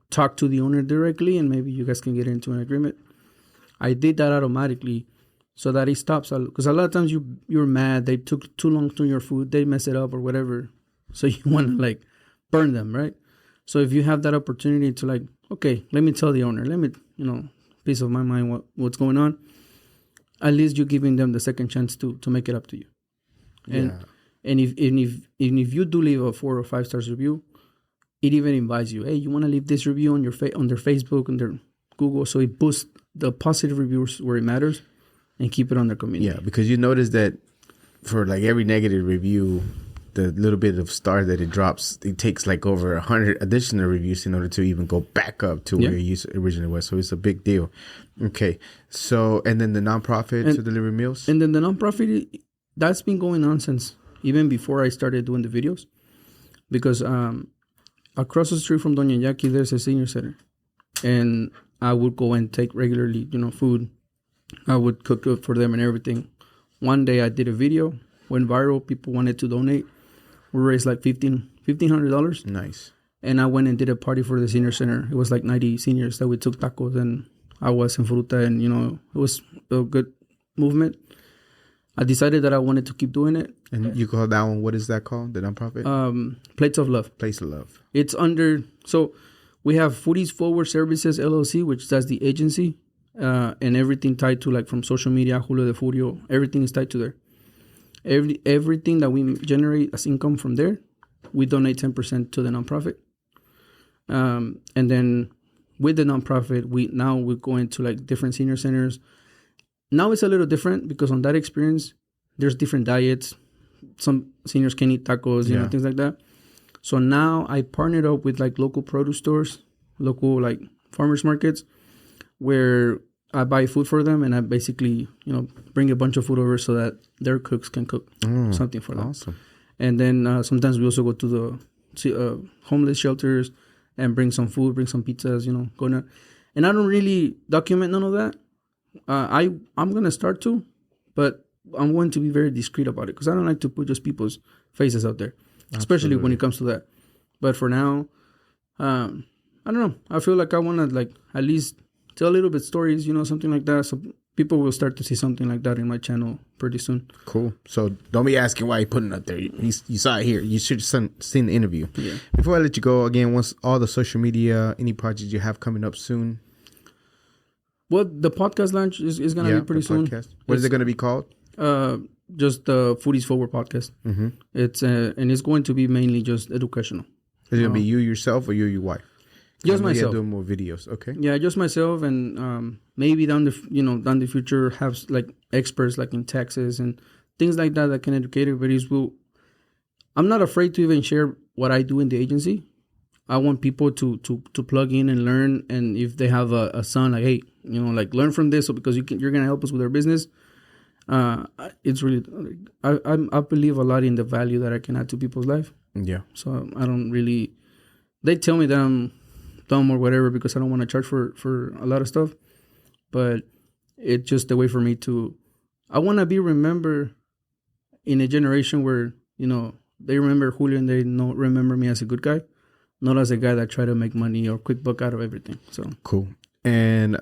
talk to the owner directly and maybe you guys can get into an agreement? I did that automatically so that it stops. Because a lot of times you're mad. They took too long to your food. They mess it up or whatever. So you want to like burn them, right? So if you have that opportunity to like, okay, let me tell the owner. Let me, peace of my mind what's going on. At least you're giving them the second chance to make it up to you. And if you do leave a 4 or 5 stars review, it even invites you. Hey, you want to leave this review on their Facebook, on their Google, so it boosts the positive reviews where it matters, and keep it on their community. Yeah, because you notice that for like every negative review, the little bit of star that it drops, it takes like over 100 additional reviews in order to even go back up to where you originally was. So it's a big deal. Okay. So, and then the nonprofit to deliver meals? And then the nonprofit, that's been going on since even before I started doing the videos. Because across the street from Doña Jacky, there's a senior center. And I would go and take regularly, food. I would cook up for them and everything. One day I did a video, went viral. People wanted to donate. We raised like $1,500. Nice. And I went and did a party for the senior center. It was like 90 seniors that we took tacos and aguas and fruta. And, it was a good movement. I decided that I wanted to keep doing it. And you call that one, what is that called, the nonprofit? Plates of Love. Plates of Love. It's under, so we have Foodies Forward Services, LLC, which that's the agency. And everything tied to like from social media, Julio The Foodio, everything is tied to there. Everything that we generate as income from there, we donate 10% to the nonprofit. And then with the nonprofit, we're going to like different senior centers. Now it's a little different because on that experience, there's different diets. Some seniors can eat tacos, things like that. So now I partnered up with like local produce stores, local like farmers markets, where I buy food for them and I basically, bring a bunch of food over so that their cooks can cook something for them. Awesome. And then sometimes we also go to the homeless shelters and bring some food, bring some pizzas, going out. And I don't really document none of that. I'm going to start to, but I'm going to be very discreet about it because I don't like to put just people's faces out there, especially when it comes to that. But for now, I don't know. I feel like I want to like at least tell a little bit stories, something like that. So people will start to see something like that in my channel pretty soon. Cool. So don't be asking why you're putting it up there. You saw it here. You should have seen the interview. Yeah. Before I let you go, again, once all the social media, any projects you have coming up soon? Well, the podcast launch is going to be pretty soon. What is it going to be called? Just the Foodies Forward podcast. Mm-hmm. It's going to be mainly just educational. Is it going to be you yourself or you your wife? Just myself. Doing more videos, okay? Yeah, just myself, and maybe down the future have like experts like in Texas and things like that can educate everybody. I'm not afraid to even share what I do in the agency. I want people to plug in and learn, and if they have a son, like, hey, like learn from this, so because you're gonna help us with our business. It's really I believe a lot in the value that I can add to people's life. Yeah. So I don't really. They tell me that I'm dumb or whatever because I don't want to charge for a lot of stuff, but it's just a way for me to. I want to be remembered in a generation where they remember Julio and they remember me as a good guy, not as a guy that try to make money or quick buck out of everything. So cool. And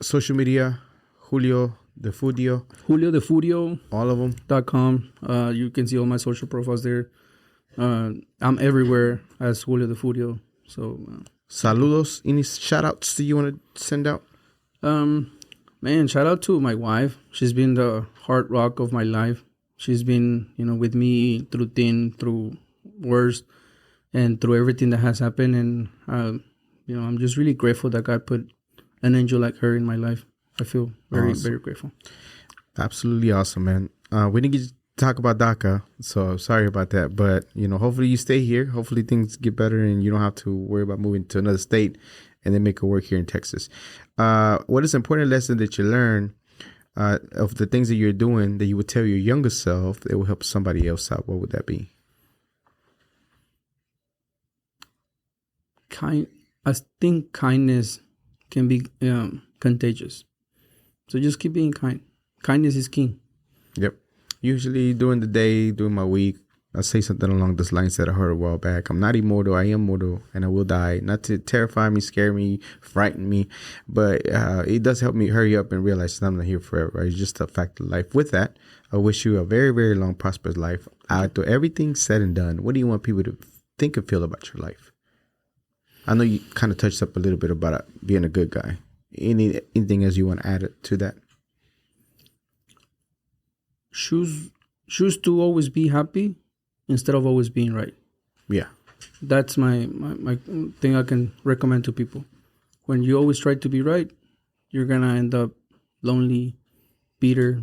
social media, Julio The Foodio. Julio The Foodio. All of them. .com. You can see all my social profiles there. I'm everywhere as Julio The Foodio. So, saludos. Any shout outs that you want to send out? Man, shout out to my wife. She's been the hard rock of my life. She's been, with me through thin, through worst, and through everything that has happened. And, I'm just really grateful that God put an angel like her in my life. I feel very, very grateful. Absolutely awesome, man. We didn't get to talk about DACA, so sorry about that. But, hopefully you stay here. Hopefully things get better and you don't have to worry about moving to another state and then make it work here in Texas. What is an important lesson that you learn of the things that you're doing that you would tell your younger self that will help somebody else out? What would that be? I think kindness can be contagious. So just keep being kind. Kindness is king. Yep. Usually during the day, during my week, I say something along those lines that I heard a while back. I'm not immortal. I am mortal, and I will die. Not to terrify me, scare me, frighten me, but it does help me hurry up and realize that I'm not here forever. Right? It's just a fact of life. With that, I wish you a very, very long, prosperous life. After everything's said and done, what do you want people to think and feel about your life? I know you kind of touched up a little bit about being a good guy. Anything else you want to add to that? Choose to always be happy instead of always being right. Yeah. That's my thing I can recommend to people. When you always try to be right, you're going to end up lonely, bitter,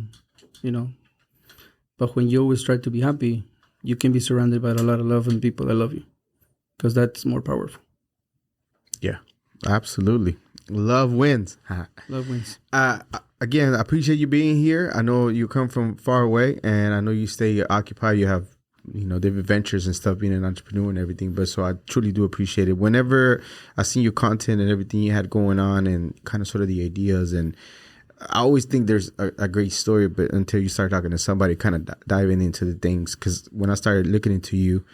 But when you always try to be happy, you can be surrounded by a lot of love and people that love you, because that's more powerful. Yeah, absolutely. Love wins. Love wins. Again, I appreciate you being here. I know you come from far away, and I know you stay occupied. You have, different ventures and stuff, being an entrepreneur and everything. But so I truly do appreciate it. Whenever I see your content and everything you had going on, and kind of sort of the ideas, and I always think there's a great story, but until you start talking to somebody, kind of diving into the things. Because when I started looking into you,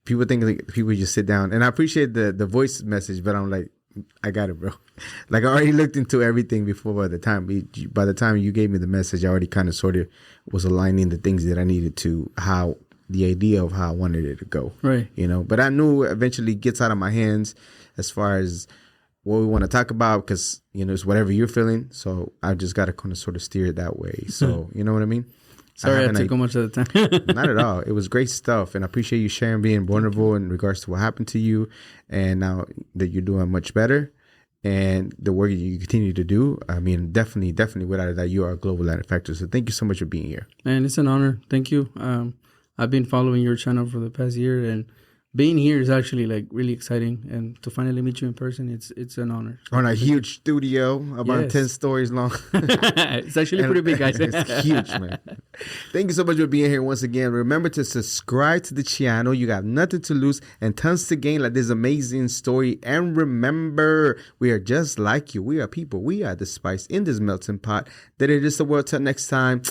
people think like people just sit down, and I appreciate the voice message, but I'm like, I got it, bro. Like, I already looked into everything before. By the time you gave me the message, I already kind of sort of was aligning the things that I needed to, the idea of how I wanted it to go. Right. But I knew eventually it gets out of my hands as far as what we want to talk about, because, it's whatever you're feeling. So I just got to kind of sort of steer it that way. So, you know what I mean? Sorry I took much of the time. Not at all. It was great stuff. And I appreciate you sharing, being vulnerable in regards to what happened to you. And now that you're doing much better and the work you continue to do, I mean, definitely without that, you are a global manufacturer. So thank you so much for being here. Man, it's an honor. Thank you. I've been following your channel for the past year, and being here is actually like really exciting, and to finally meet you in person, it's an honor. On a huge studio, about 10 stories long. It's actually pretty big, guys. It's huge, man. Thank you so much for being here once again. Remember to subscribe to the channel. You got nothing to lose and tons to gain, like this amazing story. And remember, we are just like you. We are people. We are the spice in this melting pot that it is the world. Till next time,